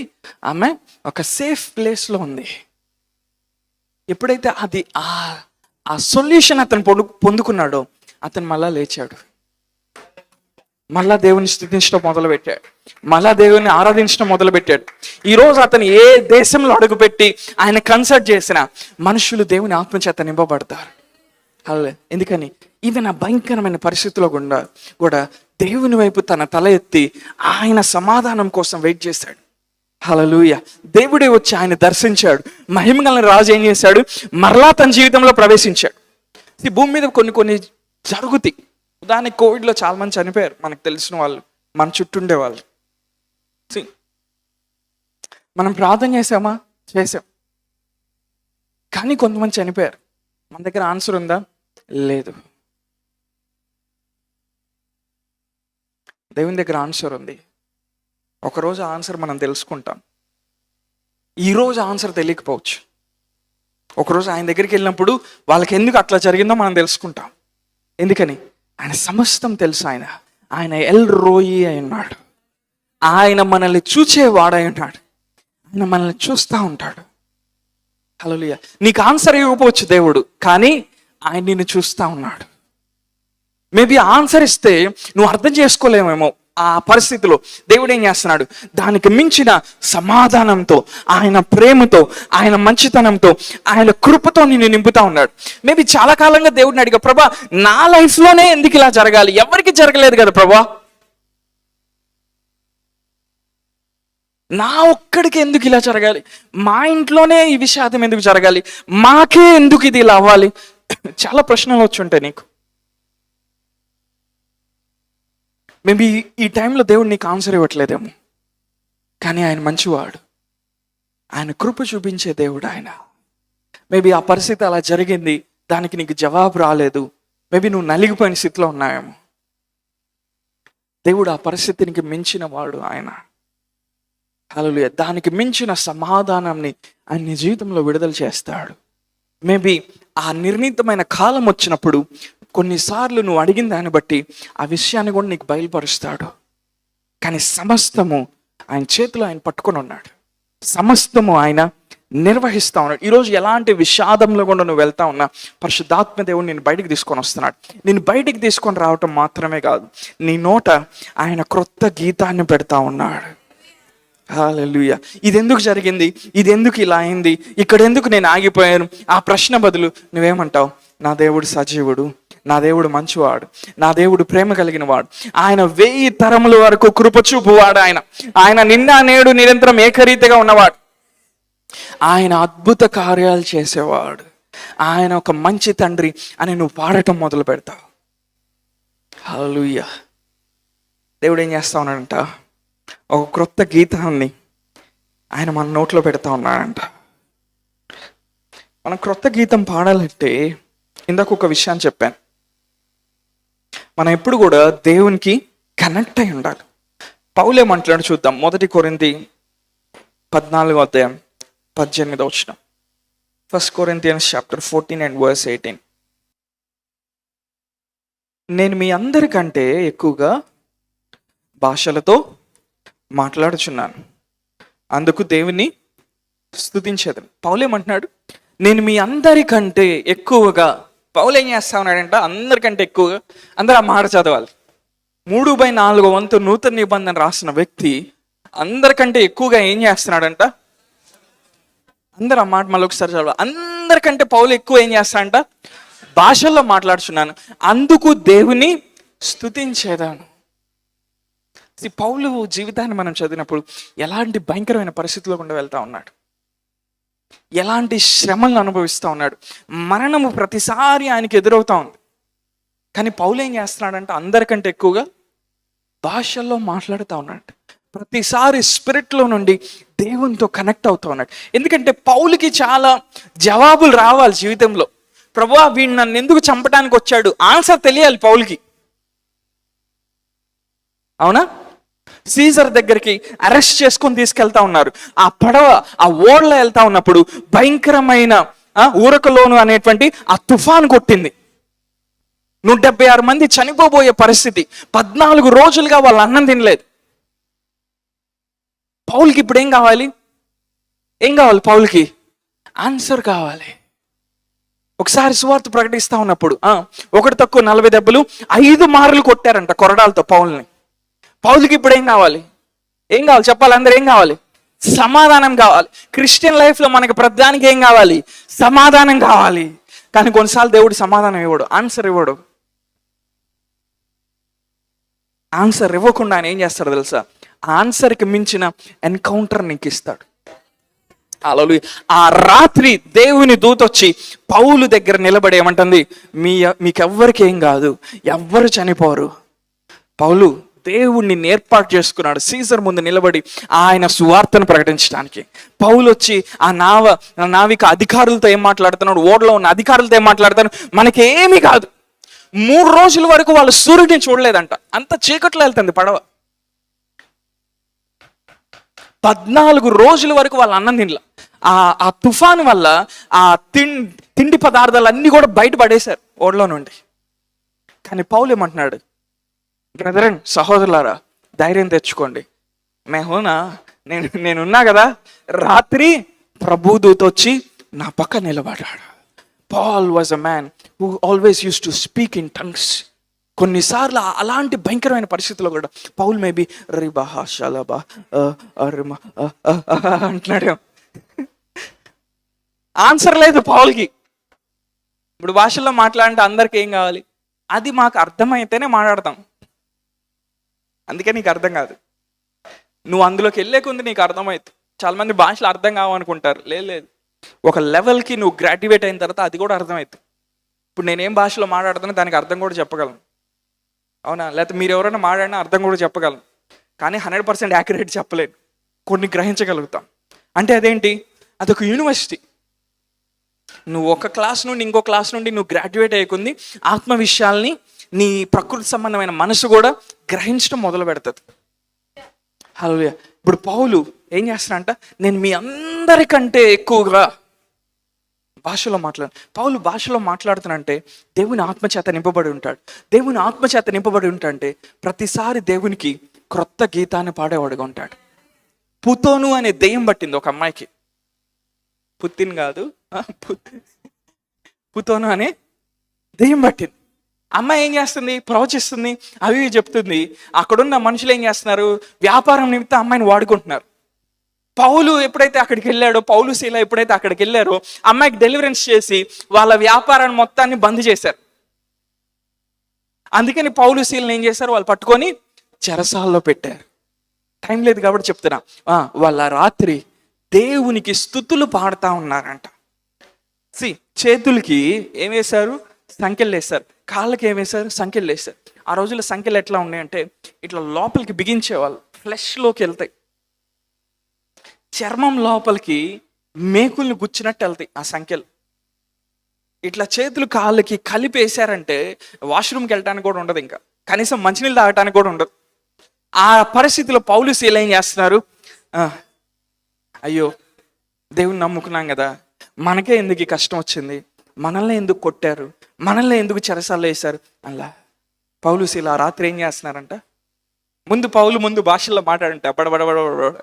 ఆమె ఒక సేఫ్ ప్లేస్లో ఉంది. ఎప్పుడైతే అది ఆ సొల్యూషన్ అతను పొందుకున్నాడో అతను మళ్ళా లేచాడు, మళ్ళా దేవుని స్తుతించడం మొదలుపెట్టాడు, మళ్ళా దేవుని ఆరాధించడం మొదలుపెట్టాడు. ఈరోజు అతను ఏ దేశంలో అడుగుపెట్టి ఆయన కన్సల్ట్ చేసిన మనుషులు దేవుని ఆత్మచేత నింపబడతారు. అలా ఎందుకని ఈవెన్ ఆ భయంకరమైన పరిస్థితిలో కూడా దేవుని వైపు తన తల ఎత్తి ఆయన సమాధానం కోసం వెయిట్ చేశాడు. హల్లెలూయా. దేవుడే వచ్చి ఆయన దర్శించాడు. మహిమగల రాజు ఏం చేశాడు, మరలా తన జీవితంలో ప్రవేశించాడు. ఈ భూమి మీద కొన్ని జరుగుతాయి. ఉదాహరణకి కోవిడ్లో చాలా మంది చనిపోయారు, మనకు తెలిసిన వాళ్ళు, మన చుట్టూ ఉండేవాళ్ళు. మనం ప్రార్థన చేసామా? చేసాం. కానీ కొంతమంది చనిపోయారు. మన దగ్గర ఆన్సర్ ఉందా? లేదు. దేవుని దగ్గర ఆన్సర్ ఉంది. ఒకరోజు ఆన్సర్ మనం తెలుసుకుంటాం. ఈరోజు ఆన్సర్ తెలియకపోవచ్చు. ఒకరోజు ఆయన దగ్గరికి వెళ్ళినప్పుడు వాళ్ళకి ఎందుకు అట్లా జరిగిందో మనం తెలుసుకుంటాం. ఎందుకని? ఆయన సమస్తం తెలుసు. ఆయన ఎల్ రోయి అయి ఉన్నాడు. ఆయన మనల్ని చూచేవాడై ఉన్నాడు. ఆయన మనల్ని చూస్తూ ఉంటాడు. హల్లెలూయా. నీకు ఆన్సర్ ఇవ్వకపోవచ్చు దేవుడు, కానీ ఆయన నిన్ను చూస్తూ ఉన్నాడు. మేబీ ఆన్సర్ ఇస్తే నువ్వు అర్థం చేసుకోలేమేమో. ఆ పరిస్థితిలో దేవుడు ఏం చేస్తున్నాడు, దానికి మించిన సమాధానంతో, ఆయన ప్రేమతో, ఆయన మంచితనంతో, ఆయన కృపతో నిన్ను నింపుతా ఉన్నాడు. మేబీ చాలా కాలంగా దేవుడిని అడిగా, ప్రభా నా లైఫ్లోనే ఎందుకు ఇలా జరగాలి, ఎవరికి జరగలేదు కదా ప్రభా, నా ఒక్కడికి ఎందుకు ఇలా జరగాలి, మా ఇంట్లోనే ఈ విషాదం ఎందుకు జరగాలి, మాకే ఎందుకు ఇది ఇలా అవ్వాలి. చాలా ప్రశ్నలు వచ్చి ఉంటాయి నీకు. మేబీ ఈ టైంలో దేవుడు నీకు ఆన్సర్ ఇవ్వట్లేదేమో, కానీ ఆయన మంచివాడు, ఆయన కృప చూపించే దేవుడు ఆయన. మేబీ ఆ పరిస్థితి అలా జరిగింది, దానికి నీకు జవాబు రాలేదు, మేబీ నువ్వు నలిగిపోయిన స్థితిలో ఉన్నావేమో. దేవుడు ఆ పరిస్థితికి మించిన వాడు ఆయన. హల్లెలూయా. దానికి మించిన సమాధానాన్ని ఆయన నీ జీవితంలో విడుదల చేస్తాడు. మేబీ ఆ నిర్ణీతమైన కాలం వచ్చినప్పుడు కొన్నిసార్లు నువ్వు అడిగిన దాన్ని బట్టి ఆ విషయాన్ని కూడా నీకు బయలుపరుస్తాడు. కానీ సమస్తము ఆయన చేతిలో ఆయన పట్టుకొని ఉన్నాడు. సమస్తము ఆయన నిర్వహిస్తూ ఉన్నాడు. ఈరోజు ఎలాంటి విషాదంలో కూడా నువ్వు వెళ్తా ఉన్నా, పరిశుద్ధాత్మ దేవుడు నేను బయటికి తీసుకొని వస్తున్నాడు. నేను బయటికి తీసుకొని రావటం మాత్రమే కాదు, నీ నోట ఆయన క్రొత్త గీతాన్ని పెడతా ఉన్నాడు. హల్లెలూయా. ఇది ఎందుకు జరిగింది, ఇది ఎందుకు ఇలా అయింది, ఇక్కడ ఎందుకు నేను ఆగిపోయాను, ఆ ప్రశ్న బదులు నువ్వేమంటావు, నా దేవుడు సజీవుడు, నా దేవుడు మంచివాడు, నా దేవుడు ప్రేమ కలిగిన వాడు, ఆయన 1000 తరముల వరకు కృపచూపువాడు, ఆయన నిన్న నేడు నిరంతరం ఏకరీతిగా ఉన్నవాడు, ఆయన అద్భుత కార్యాలు చేసేవాడు, ఆయన ఒక మంచి తండ్రి అని నువ్వు పాడటం మొదలు పెడతావు. హల్లెలూయా. దేవుడు ఏం చేస్తా ఉన్నాడంట, ఒక క్రొత్త గీతాన్ని ఆయన మన నోట్లో పెడతా ఉన్నాడంట. మనం క్రొత్త గీతం పాడాలంటే ఇందాక ఒక విషయాన్ని చెప్పాను, మనం ఎప్పుడు కూడా దేవునికి కనెక్ట్ అయి ఉండాలి. పౌలు ఏమంటున్నాడు చూద్దాం. 1 కొరింథీ 14:18. 1 Corinthians chapter 14 and verse 18. నేను మీ అందరికంటే ఎక్కువగా భాషలతో మాట్లాడుచున్నాను, అందుకు దేవుని స్తుతించేదని. పౌలు ఏమంటున్నాడు, నేను మీ అందరికంటే ఎక్కువగా. పౌలు ఏం చేస్తా ఉన్నాడంట, అందరికంటే ఎక్కువగా. అందరూ ఆ మాట చదవాలి. 3/4 వంతు నూతన నిబంధన రాసిన వ్యక్తి అందరికంటే ఎక్కువగా ఏం చేస్తున్నాడంట, అందరూ ఆ మాట మళ్ళీ ఒకసారి చదవాలి. అందరికంటే పౌలు ఎక్కువ ఏం చేస్తాడంట, భాషల్లో మాట్లాడుచున్నాను, అందుకు దేవుని స్తుతించేదాను. పౌలు జీవితాన్ని మనం చదివినప్పుడు ఎలాంటి భయంకరమైన పరిస్థితుల్లో గుండా వెళ్తా ఉన్నాడు, ఎలాంటి శ్రమలను అనుభవిస్తూ ఉన్నాడు, మరణము ప్రతిసారి ఆయనకి ఎదురవుతా ఉంది. కానీ పౌలు ఏం చేస్తున్నాడంటే అందరికంటే ఎక్కువగా భాషల్లో మాట్లాడుతూ ఉన్నాడు. ప్రతిసారి స్పిరిట్లో నుండి దేవునితో కనెక్ట్ అవుతా ఉన్నాడు. ఎందుకంటే పౌలుకి చాలా జవాబులు రావాలి జీవితంలో. ప్రభువా వీడు నన్ను ఎందుకు చంపడానికి వచ్చాడు, ఆన్సర్ తెలియాలి పౌలుకి. అవునా? సీజర్ దగ్గరికి అరెస్ట్ చేసుకొని తీసుకెళ్తా ఉన్నారు. ఆ పడవ ఆ ఓడలో వెళ్తా ఉన్నప్పుడు భయంకరమైన ఊరకలోను అనేటువంటి ఆ తుఫాను కొట్టింది. 176 మంది చనిపోబోయే పరిస్థితి. 14 రోజులుగా వాళ్ళు అన్నం తినలేదు. పౌలుకి ఇప్పుడు ఏం కావాలి? పౌలుకి ఆన్సర్ కావాలి. ఒకసారి సువార్త ప్రకటిస్తా ఉన్నప్పుడు ఒకటి తక్కువ 40 దెబ్బలు 5 మార్లు కొట్టారంట కొరడాలతో పౌల్ని. పౌలుకి ఇప్పుడు ఏం కావాలి? చెప్పాలి అందరు, ఏం కావాలి? సమాధానం కావాలి. క్రిస్టియన్ లైఫ్లో మనకి ప్రధానికి ఏం కావాలి? సమాధానం కావాలి. కానీ కొన్నిసార్లు దేవుడు సమాధానం ఇవ్వడు, ఆన్సర్ ఇవ్వడు. ఆన్సర్ ఇవ్వకుండా ఆయన ఏం చేస్తాడు తెలుసా? ఆన్సర్కి మించిన ఎన్కౌంటర్ నీకు ఇస్తాడు. హల్లెలూయా. ఆ రాత్రి దేవుని దూత వచ్చి పౌలు దగ్గర నిలబడి ఏమంటుంది? మీకెవ్వరికి ఏం కాదు, ఎవ్వరు చనిపోరు. పౌలు దేవుణ్ణి ఏర్పాటు చేసుకున్నాడు సీజర్ ముందు నిలబడి ఆయన సువార్తను ప్రకటించడానికి. పౌలు వచ్చి ఆ నావిక అధికారులతో ఏం మాట్లాడుతున్నాడు, ఓడలో ఉన్న అధికారులతో ఏం మాట్లాడుతున్నాడు? మనకేమీ కాదు. 3 రోజుల వరకు వాళ్ళు సూర్యుడిని చూడలేదంట, అంత చీకట్లో వెళ్తుంది పడవ. 14 రోజుల వరకు వాళ్ళు అన్నం తినలే. ఆ తుఫాను వల్ల ఆ తిండి పదార్థాలు అన్నీ కూడా బయట పడేశారు ఓడలో నుండి. కానీ పౌలు ఏమంటున్నాడు? బ్రదరన్, సహోదరులారా, ధైర్యం తెచ్చుకోండి. నేనున్నా కదా. రాత్రి ప్రభుదూత వచ్చి నా పక్క నిలబడ్డాడు. Paul was a man who always use to speak in tongues. కొన్నిసార్లు అలాంటి భయంకరమైన పరిస్థితుల్లో కూడా పౌల్ మేబీ రిబాహా షలబా అంటున్నాడు. ఆన్సర్ లేదు పౌల్కి. ఇప్పుడు భాషల్లో మాట్లాడంటే అందరికి ఏం కావాలి? అది మాకు అర్థమైతేనే మాట్లాడతాం, అందుకే నీకు అర్థం కాదు. నువ్వు అందులోకి వెళ్ళే కొంది నీకు అర్థమవుతుంది. చాలా మంది భాషలు అర్థం కావనుకుంటారు. లేదు, ఒక లెవెల్కి నువ్వు గ్రాడ్యుయేట్ అయిన తర్వాత అది కూడా అర్థమవుతుంది. ఇప్పుడు నేనేం భాషలో మాట్లాడుతున్నా దానికి అర్థం కూడా చెప్పగలను, అవునా? లేకపోతే మీరు ఎవరైనా మాట్లాడినా అర్థం కూడా చెప్పగలను. కానీ 100% యాక్యురేట్ చెప్పలేను, కొన్ని గ్రహించగలుగుతాం. అంటే అదేంటి? అదొక యూనివర్సిటీ. నువ్వు ఒక క్లాస్ నుండి ఇంకో క్లాస్ నుండి నువ్వు గ్రాడ్యుయేట్ అయ్యకుంది ఆత్మ విషయాల్ని నీ ప్రకృతి సంబంధమైన మనసు కూడా గ్రహించడం మొదలు పెడుతుంది. హల్లెలూయా. ఇప్పుడు పౌలు ఏం చేస్తాడంట? నేను మీ అందరికంటే ఎక్కువగా భాషలో పౌలు భాషలో మాట్లాడుతానంటే దేవుని ఆత్మచేత నింపబడి ఉంటాడు. దేవుని ఆత్మచేత నింపబడి ఉంటాడంటే ప్రతిసారి దేవునికి క్రొత్త గీతాన్ని పాడేవాడుగా ఉంటాడు. పుతోను అనే దెయ్యం పట్టింది ఒక అమ్మాయికి. పుత్తిన్ కాదు, పుతోను అనే దెయ్యం పట్టింది. అమ్మాయి ఏం చేస్తుంది? ప్రవచిస్తుంది, అవి చెప్తుంది. అక్కడున్న మనుషులు ఏం చేస్తున్నారు? వ్యాపారం నిమిత్తం అమ్మాయిని వాడుకుంటున్నారు. పౌలు ఎప్పుడైతే అక్కడికి వెళ్ళాడో, పౌలు శీల ఎప్పుడైతే అక్కడికి వెళ్ళారో అమ్మాయికి డెలివరెన్స్ చేసి వాళ్ళ వ్యాపారాన్ని మొత్తాన్ని బంద్ చేశారు. అందుకని పౌలు శీలను ఏం చేశారు? వాళ్ళు పట్టుకొని చెరసాల్లో పెట్టారు. టైం లేదు కాబట్టి చెప్తున్నా. వాళ్ళ రాత్రి దేవునికి స్తుతులు పాడుతూ ఉన్నారంట. చేతులకి ఏం వేశారు? సంఖ్యలు వేశారు. కాళ్ళకి ఏం వేశారు? సంఖ్యలు వేశారు. ఆ రోజుల్లో సంఖ్యలు ఎట్లా ఉన్నాయంటే ఇట్లా లోపలికి బిగించేవాళ్ళు, ఫ్లెష్లోకి వెళ్తాయి. చర్మం లోపలికి మేకుల్ని గుచ్చినట్టు వెళ్తాయి ఆ సంఖ్యలు. ఇట్లా చేతులు కాళ్ళకి కలిపేశారంటే వాష్రూమ్కి వెళ్ళడానికి కూడా ఉండదు, ఇంకా కనీసం మంచినీళ్ళు తాగటానికి కూడా ఉండదు. ఆ పరిస్థితిలో పౌలు శీల ఏం చేస్తున్నారు? అయ్యో, దేవుని నమ్ముకున్నాం కదా, మనకే ఎందుకు ఈ కష్టం వచ్చింది, మనల్ని ఎందుకు కొట్టారు, మనల్ని ఎందుకు చెరసాల్లో వేశారు అలా. పౌలు శీల రాత్రి ఏం చేస్తున్నారంట? ముందు భాషల్లో మాట్లాడంట బడబడబడ.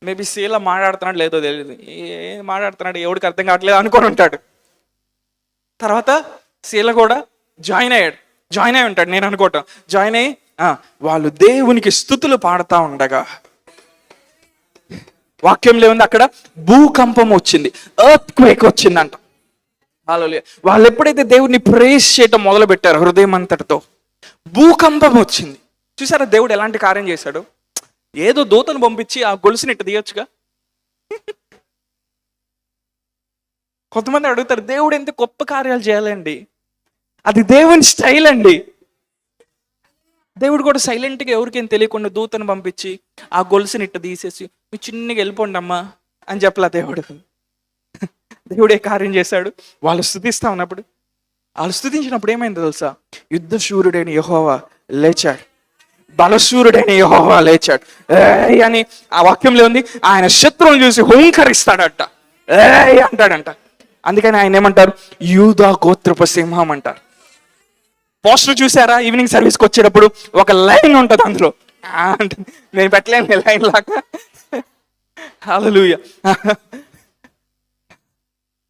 మేబీ శీల మాట్లాడుతున్నాడు లేదో తెలియదు, ఏం మాట్లాడుతున్నాడు ఎవడికి అర్థం కావట్లేదు అనుకొని ఉంటాడు. తర్వాత శీల కూడా జాయిన్ అయి ఉంటాడు, నేను అనుకోవటం. జాయిన్ అయ్యి వాళ్ళు దేవునికి స్తుతులు పాడుతూ ఉండగా వాక్యంలో ఉంది అక్కడ భూకంపం వచ్చింది, ఎర్త్ క్వేక్ వచ్చిందంట. వాళ్ళు ఎప్పుడైతే దేవుడిని ప్రేస్ చేయటం మొదలు పెట్టారు హృదయం అంతటితో, భూకంపం వచ్చింది. చూసారా దేవుడు ఎలాంటి కార్యం చేశాడు? ఏదో దూతను పంపించి ఆ గొలుసుని ఇట్ట తీయొచ్చుగా. కొంతమంది అడుగుతారు దేవుడు ఎంత గొప్ప కార్యాలు చేయాలండి, అది దేవుని స్టైల్ అండి. దేవుడు కూడా సైలెంట్గా ఎవరికేం తెలియకుండా దూతను పంపించి ఆ గొలుసుని ఇట్ట తీసేసి మీ చిన్నగా వెళ్ళిపోండి అమ్మా అని చెప్పలా దేవుడు. దేవుడే కార్యం చేశాడు. వాళ్ళు స్తుతిస్తా ఉన్నప్పుడు, వాళ్ళు స్తుతించినప్పుడు ఏమైందో తెలుసా? యుద్ధశూరుడైన యెహోవా లేచాడు, బలశూరుడైన యెహోవా లేచాడు. ఏయ్ అని ఆ వాక్యంలో ఉంది. ఆయన శత్రువుని చూసి హుంకరిస్తాడట, ఏయ్ అంటాడంట. అందుకని ఆయన ఏమంటారు? యూదా గోత్రపు సింహం అంటారు. పోస్టర్ చూసారా? ఈవినింగ్ సర్వీస్కి వచ్చేటప్పుడు ఒక లైన్ ఉంటుంది అందులో. అంటే నేను పెట్టలేను లైన్ లాగా. హల్లెలూయా.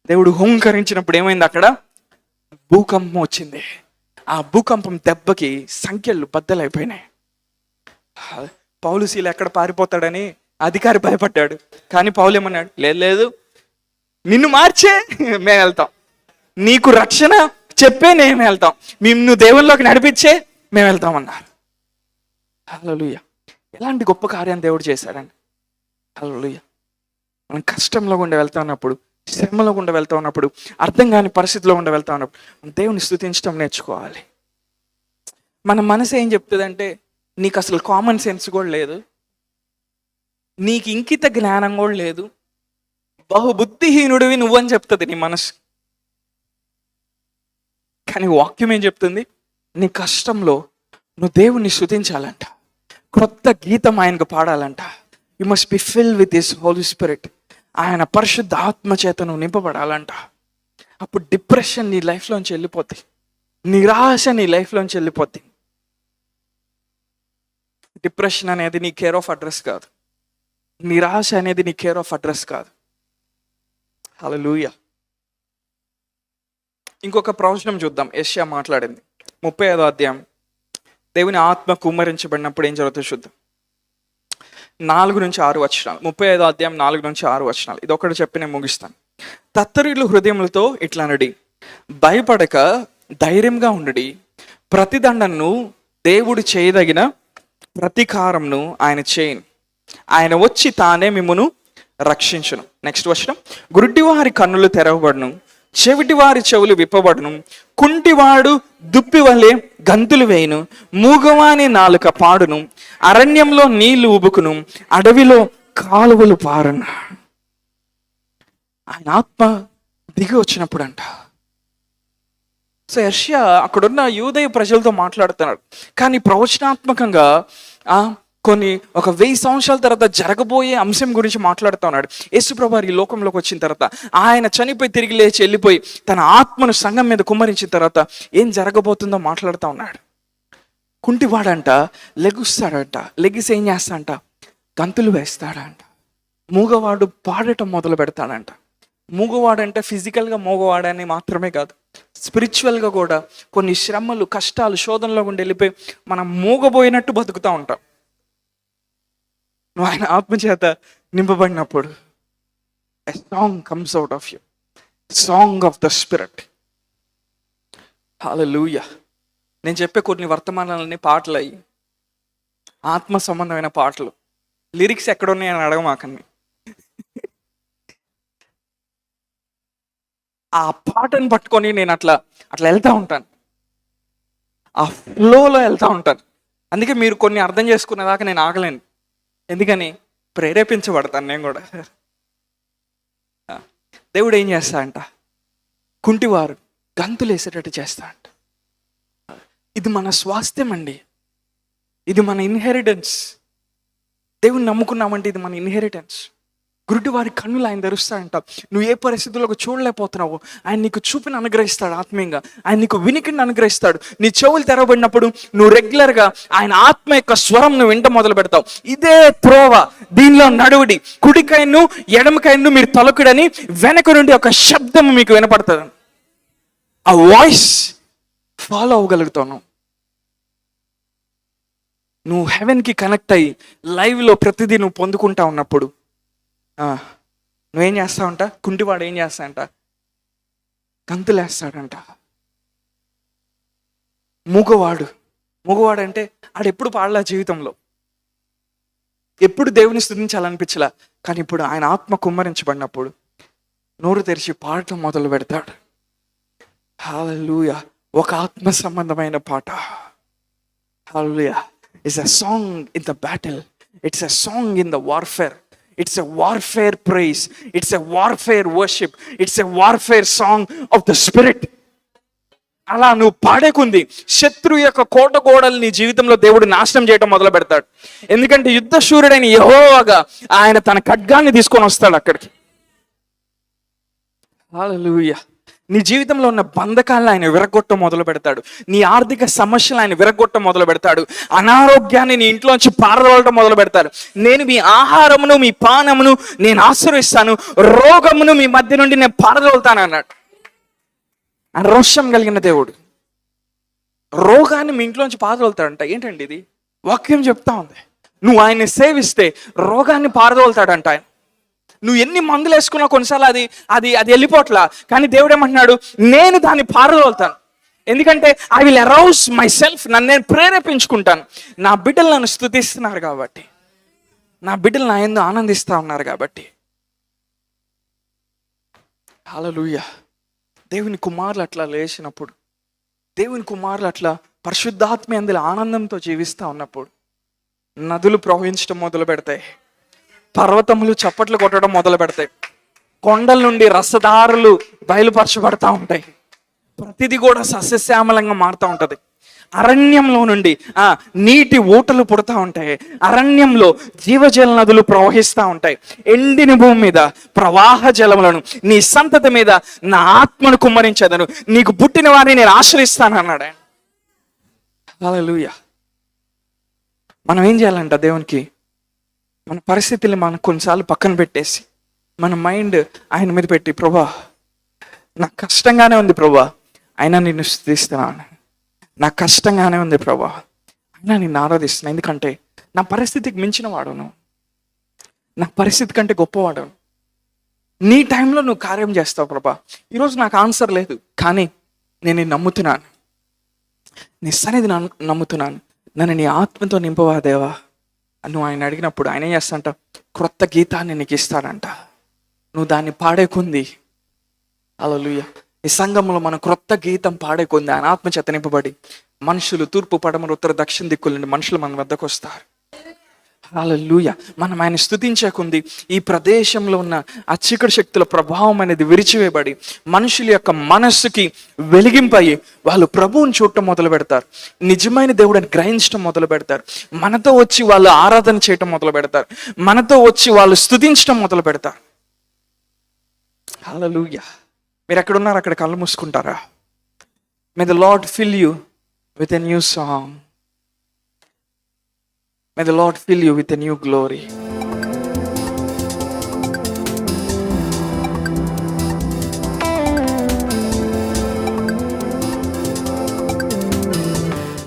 దేవుడు హుంకరించినప్పుడు ఏమైంది? అక్కడ భూకంపం వచ్చింది. ఆ భూకంపం దెబ్బకి సంఖ్యలు బద్దలైపోయినాయి. పౌలు శీల ఎక్కడ పారిపోతాడని అధికారి భయపడ్డాడు. కానీ పౌలు ఏమన్నాడు? లేదు లేదు, నిన్ను మార్చే మేము వెళ్తాం, నీకు రక్షణ చెప్పే మేము వెళ్తాం, నిన్ను దేవుల్లోకి నడిపించే మేము వెళ్తామన్నారు. హల్లెలూయా. ఎలాంటి గొప్ప కార్యం దేవుడు చేశాడండి. హల్లెలూయా. మనం కష్టంలో గుండా వెళ్తా ఉన్నప్పుడు, శ్రమలో గుండా వెళ్తా ఉన్నప్పుడు, అర్థం కాని పరిస్థితిలో గుండా వెళ్తా ఉన్నప్పుడు మనం దేవుని స్తుతించడం నేర్చుకోవాలి. మన మనసు ఏం చెప్తుందంటే, నీకు అసలు కామన్ సెన్స్ కూడా లేదు, నీకు ఇంకిత జ్ఞానం కూడా లేదు, బహుబుద్ధిహీనుడివి నువ్వని చెప్తుంది నీ మనసు. కానీ వాక్యం ఏం చెప్తుంది? నీ కష్టంలో నువ్వు దేవుణ్ణి స్తుతించాలంట, క్రొత్త గీతం ఆయనకు పాడాలంట. You must be fill with his holy spirit. ఆయన పరిశుద్ధ ఆత్మ చేత నువ్వు నింపబడాలంట. అప్పుడు డిప్రెషన్ నీ లైఫ్లోంచి వెళ్ళిపోద్ది, నిరాశ నీ లైఫ్లోంచి వెళ్ళిపోద్ది. డిప్రెషన్ అనేది నీ కేర్ ఆఫ్ అడ్రస్ కాదు, నిరాశ అనేది నీ కేర్ ఆఫ్ అడ్రస్ కాదు. హల్లెలూయా. ఇంకొక ప్రవచనం చూద్దాం. యెషయా మాట్లాడింది 35వ అధ్యాయం. దేవుని ఆత్మ కుమ్మరించబడినప్పుడు ఏం జరుగుతుందో చూద్దాం. 4-6 వచనాలు. 35వ అధ్యాయం 4-6 వచనాలు. ఇది ఒకటి చెప్పి నేను ముగిస్తాను. తత్తరిల్లు హృదయములతో ఇట్లనడి, భయపడక ధైర్యంగా ఉండడి, ప్రతిదండను దేవుడు చేయదగిన ప్రతీకారంను ఆయన చేయను, ఆయన వచ్చి తానే మిమ్మును రక్షించును. నెక్స్ట్ వచనం. గుడ్డివారి కన్నులు తెరవబడును, చెవిటివారి చెవులు విప్పబడును, కుంటివాడు దుప్పి వలె గంతులు వేయును, మూగవాని నాలుక పాడును, అరణ్యంలో నీళ్లు ఉబుకును, అడవిలో కాలువలు పారును. ఆయన ఆత్మ దిగి వచ్చినప్పుడు అంట. సో యెషయా అక్కడున్న యూదయ ప్రజలతో మాట్లాడుతున్నాడు. కానీ ప్రవచనాత్మకంగా కొన్ని 1000 సంవత్సరాల తర్వాత జరగబోయే అంశం గురించి మాట్లాడుతూ ఉన్నాడు. యేసుప్రభు ఈ లోకంలోకి వచ్చిన తర్వాత, ఆయన చనిపోయి తిరిగి లేచి వెళ్ళిపోయి తన ఆత్మను సంఘం మీద కుమ్మరించిన తర్వాత ఏం జరగబోతుందో మాట్లాడుతూ ఉన్నాడు. కుంటివాడంట లెగుస్తాడంట, లెగిసి ఏం చేస్తాడంట? గంతులు వేస్తాడంట. మూగవాడు పాడటం మొదలు పెడతాడంట. మూగవాడంటే ఫిజికల్గా మూగవాడని మాత్రమే కాదు, స్పిరిచువల్గా కూడా కొన్ని శ్రమలు, కష్టాలు, శోధనలో గుండా వెళ్ళిపోయి మనం మూగబోయినట్టు బతుకుతూ ఉంటాం. నువ్వు ఆయన ఆత్మచేత నింపబడినప్పుడు a song comes out of you, song of the spirit. Hallelujah. నేను చెప్పే కొన్ని వర్తమానాలన్నీ పాటలు అయ్యి, ఆత్మ సంబంధమైన పాటలు. లిరిక్స్ ఎక్కడున్నాయని అడగమాకండి. ఆ పాటను పట్టుకొని నేను అట్లా వెళ్తూ ఉంటాను, ఆ ఫ్లోలో వెళ్తూ ఉంటాను. అందుకే మీరు కొన్ని అర్థం చేసుకునేదాకా నేను ఆగలేను. ఎందుకని? ప్రేరేపించబడతాను నేను కూడా. దేవుడు ఏం చేస్తా అంట? కుంటివారు గంతులు వేసేటట్టు చేస్తా అంట. ఇది మన స్వాస్థ్యం అండి, ఇది మన ఇన్హెరిటెన్స్. దేవుని నమ్ముకున్నామంటే ఇది మన ఇన్హెరిటెన్స్. గురుడి వారి కన్నులు ఆయన తెరుస్తాడంట. నువ్వు ఏ పరిస్థితుల్లో చూడలేకపోతున్నావు, ఆయన నీకు చూపుని అనుగ్రహిస్తాడు ఆత్మీయంగా, ఆయన నీకు వినికిడిని అనుగ్రహిస్తాడు. నీ చెవులు తెరవబడినప్పుడు నువ్వు రెగ్యులర్గా ఆయన ఆత్మ యొక్క స్వరం నువ్వు వింట మొదలు పెడతావు. ఇదే త్రోవ, దీనిలో నడువుడి, కుడికైను ఎడమకైను మీరు తొలకుడని వెనక నుండి ఒక శబ్దం మీకు వినపడుతుంది. ఆ వాయిస్ ఫాలో అవ్వగలుగుతాను. నువ్వు హెవెన్కి కనెక్ట్ అయ్యి లైవ్లో ప్రతిదీ నువ్వు పొందుకుంటా ఉన్నప్పుడు నువ్వేం చేస్తావంట? కుంటివాడు ఏం చేస్తాడంట? గంతులేస్తాడంట. మూగవాడు అంటే ఆడెప్పుడు పాడలా జీవితంలో, ఎప్పుడు దేవుని స్తుతించాలనిపించలా. కానీ ఇప్పుడు ఆయన ఆత్మ కుమ్మరించబడినప్పుడు నోరు తెరిచి పాడటం మొదలు పెడతాడు. హల్లెలూయా. ఒక ఆత్మ సంబంధమైన పాట. Hallelujah. It's a song in the battle. It's a song in the warfare. It's a warfare praise. It's a warfare worship. It's a warfare song of the Spirit. అలా నువ్వు పాడేకుంది శత్రు యొక్క కోట గోడలు నీ జీవితంలో దేవుడు నాశనం చేయడం మొదలు పెడతాడు. ఎందుకంటే యుద్ధ శూరుడైన యెహోవాగా ఆయన తన ఖడ్గాన్ని తీసుకొని వస్తాడు అక్కడికి. హల్లెలూయా. నీ జీవితంలో ఉన్న బంధకాలను ఆయన విరగొట్టడం మొదలు పెడతాడు. నీ ఆర్థిక సమస్యలు ఆయన విరగొట్టడం మొదలు పెడతాడు. అనారోగ్యాన్ని నీ ఇంట్లోంచి పారదోలడం మొదలు పెడతాడు. నేను మీ ఆహారమును మీ పానమును నేను ఆశీర్వదిస్తాను, రోగమును మీ మధ్య నుండి నేను పారదోలుతాను అన్నాడు. ఆయన రోషం కలిగిన దేవుడు. రోగాన్ని మీ ఇంట్లోంచి పారదోలుతాడంట. ఏంటండి ఇది? వాక్యం చెప్తా ఉంది. నువ్వు ఆయన్ని సేవిస్తే రోగాన్ని పారదోలుతాడంట ఆయన. నువ్వు ఎన్ని మందులు వేసుకున్నా కొన్నిసార్లు అది అది అది వెళ్ళిపోట్లా, కానీ దేవుడు ఏమంటున్నాడు, నేను దాన్ని పారదోలుతాను. ఎందుకంటే I will arouse my self. నన్ను నేను ప్రేరేపించుకుంటాను. నా బిడ్డలు నన్ను స్తుతిస్తున్నారు కాబట్టి, నా బిడ్డలు నా యందు ఆనందిస్తూ ఉన్నారు కాబట్టి. హల్లెలూయా. దేవుని కుమారులు అట్లా లేచినప్పుడు, దేవుని కుమారులు అట్లా పరిశుద్ధాత్మ అందులో ఆనందంతో జీవిస్తూ ఉన్నప్పుడు నదులు ప్రవహించడం మొదలు పెడతాయి, పర్వతములు చప్పట్లు కొట్టడం మొదలు పెడతాయి, కొండల నుండి రసదారులు బయలుపరచబడతా ఉంటాయి, ప్రతిదీ కూడా సస్యశ్యామలంగా మారుతూ ఉంటుంది. అరణ్యంలో నుండి నీటి ఊటలు పుడతా ఉంటాయి. అరణ్యంలో జీవజల నదులు ప్రవహిస్తూ ఉంటాయి. ఎండిన భూమి మీద ప్రవాహ జలములను, నీ సంతతి మీద నా ఆత్మను కుమ్మరించేదను, నీకు పుట్టిన వారిని నేను ఆశ్రయిస్తాను అన్నాడు ఆయన. హల్లెలూయా. మనం ఏం చేయాలంట? దేవునికి మన పరిస్థితుల్ని మనం కొన్నిసార్లు పక్కన పెట్టేసి మన మైండ్ ఆయన మీద పెట్టి, ప్రభా నాకు కష్టంగానే ఉంది ప్రభా, అయినా నిన్ను స్తుతిస్తున్నాను. నాకు కష్టంగానే ఉంది ప్రభా, అయినా నిన్ను ఆరాధిస్తున్నాను. ఎందుకంటే నా పరిస్థితికి మించిన వాడును, నా పరిస్థితి కంటే గొప్పవాడును. నీ టైంలో నువ్వు కార్యం చేస్తావు ప్రభా. ఈరోజు నాకు ఆన్సర్ లేదు, కానీ నేను నిన్ను నమ్ముతున్నాను, నీ సన్నిధి నమ్ముతున్నాను. నన్ను నీ ఆత్మతో నింపవా దేవా నువ్వు ఆయన అడిగినప్పుడు ఆయన ఏం చేస్తాడంట? క్రొత్త గీతాన్ని నీకు ఇస్తాడంట. నువ్వు దాన్ని పాడేకుంది. హల్లెలూయా. ఈ సంఘంలో మనం క్రొత్త గీతం పాడేకుంది. ఆయన ఆత్మ చేత నింపబడి మనుషులు తూర్పు పడమర ఉత్తర దక్షిణ దిక్కుల నుండి మనుషులు మన వద్దకు వస్తారు. హల్లెలూయా. మనం ఆయన స్తుతించకుంది ఈ ప్రదేశంలో ఉన్న ఆ చీకటి శక్తుల ప్రభావం అనేది విరిచివేయబడి మనుషుల యొక్క మనస్సుకి వెలిగింపయి వాళ్ళు ప్రభువుని చూడటం మొదలు పెడతారు. నిజమైన దేవుడిని గ్రహించడం మొదలు పెడతారు. మనతో వచ్చి వాళ్ళు ఆరాధన చేయటం మొదలు పెడతారు. మనతో వచ్చి వాళ్ళు స్తుతించడం మొదలు పెడతారు. హల్లెలూయా. మీరు ఎక్కడున్నారు అక్కడ కళ్ళు మూసుకుంటారా? May the lord fill you with a new song. May the Lord fill you with a new glory.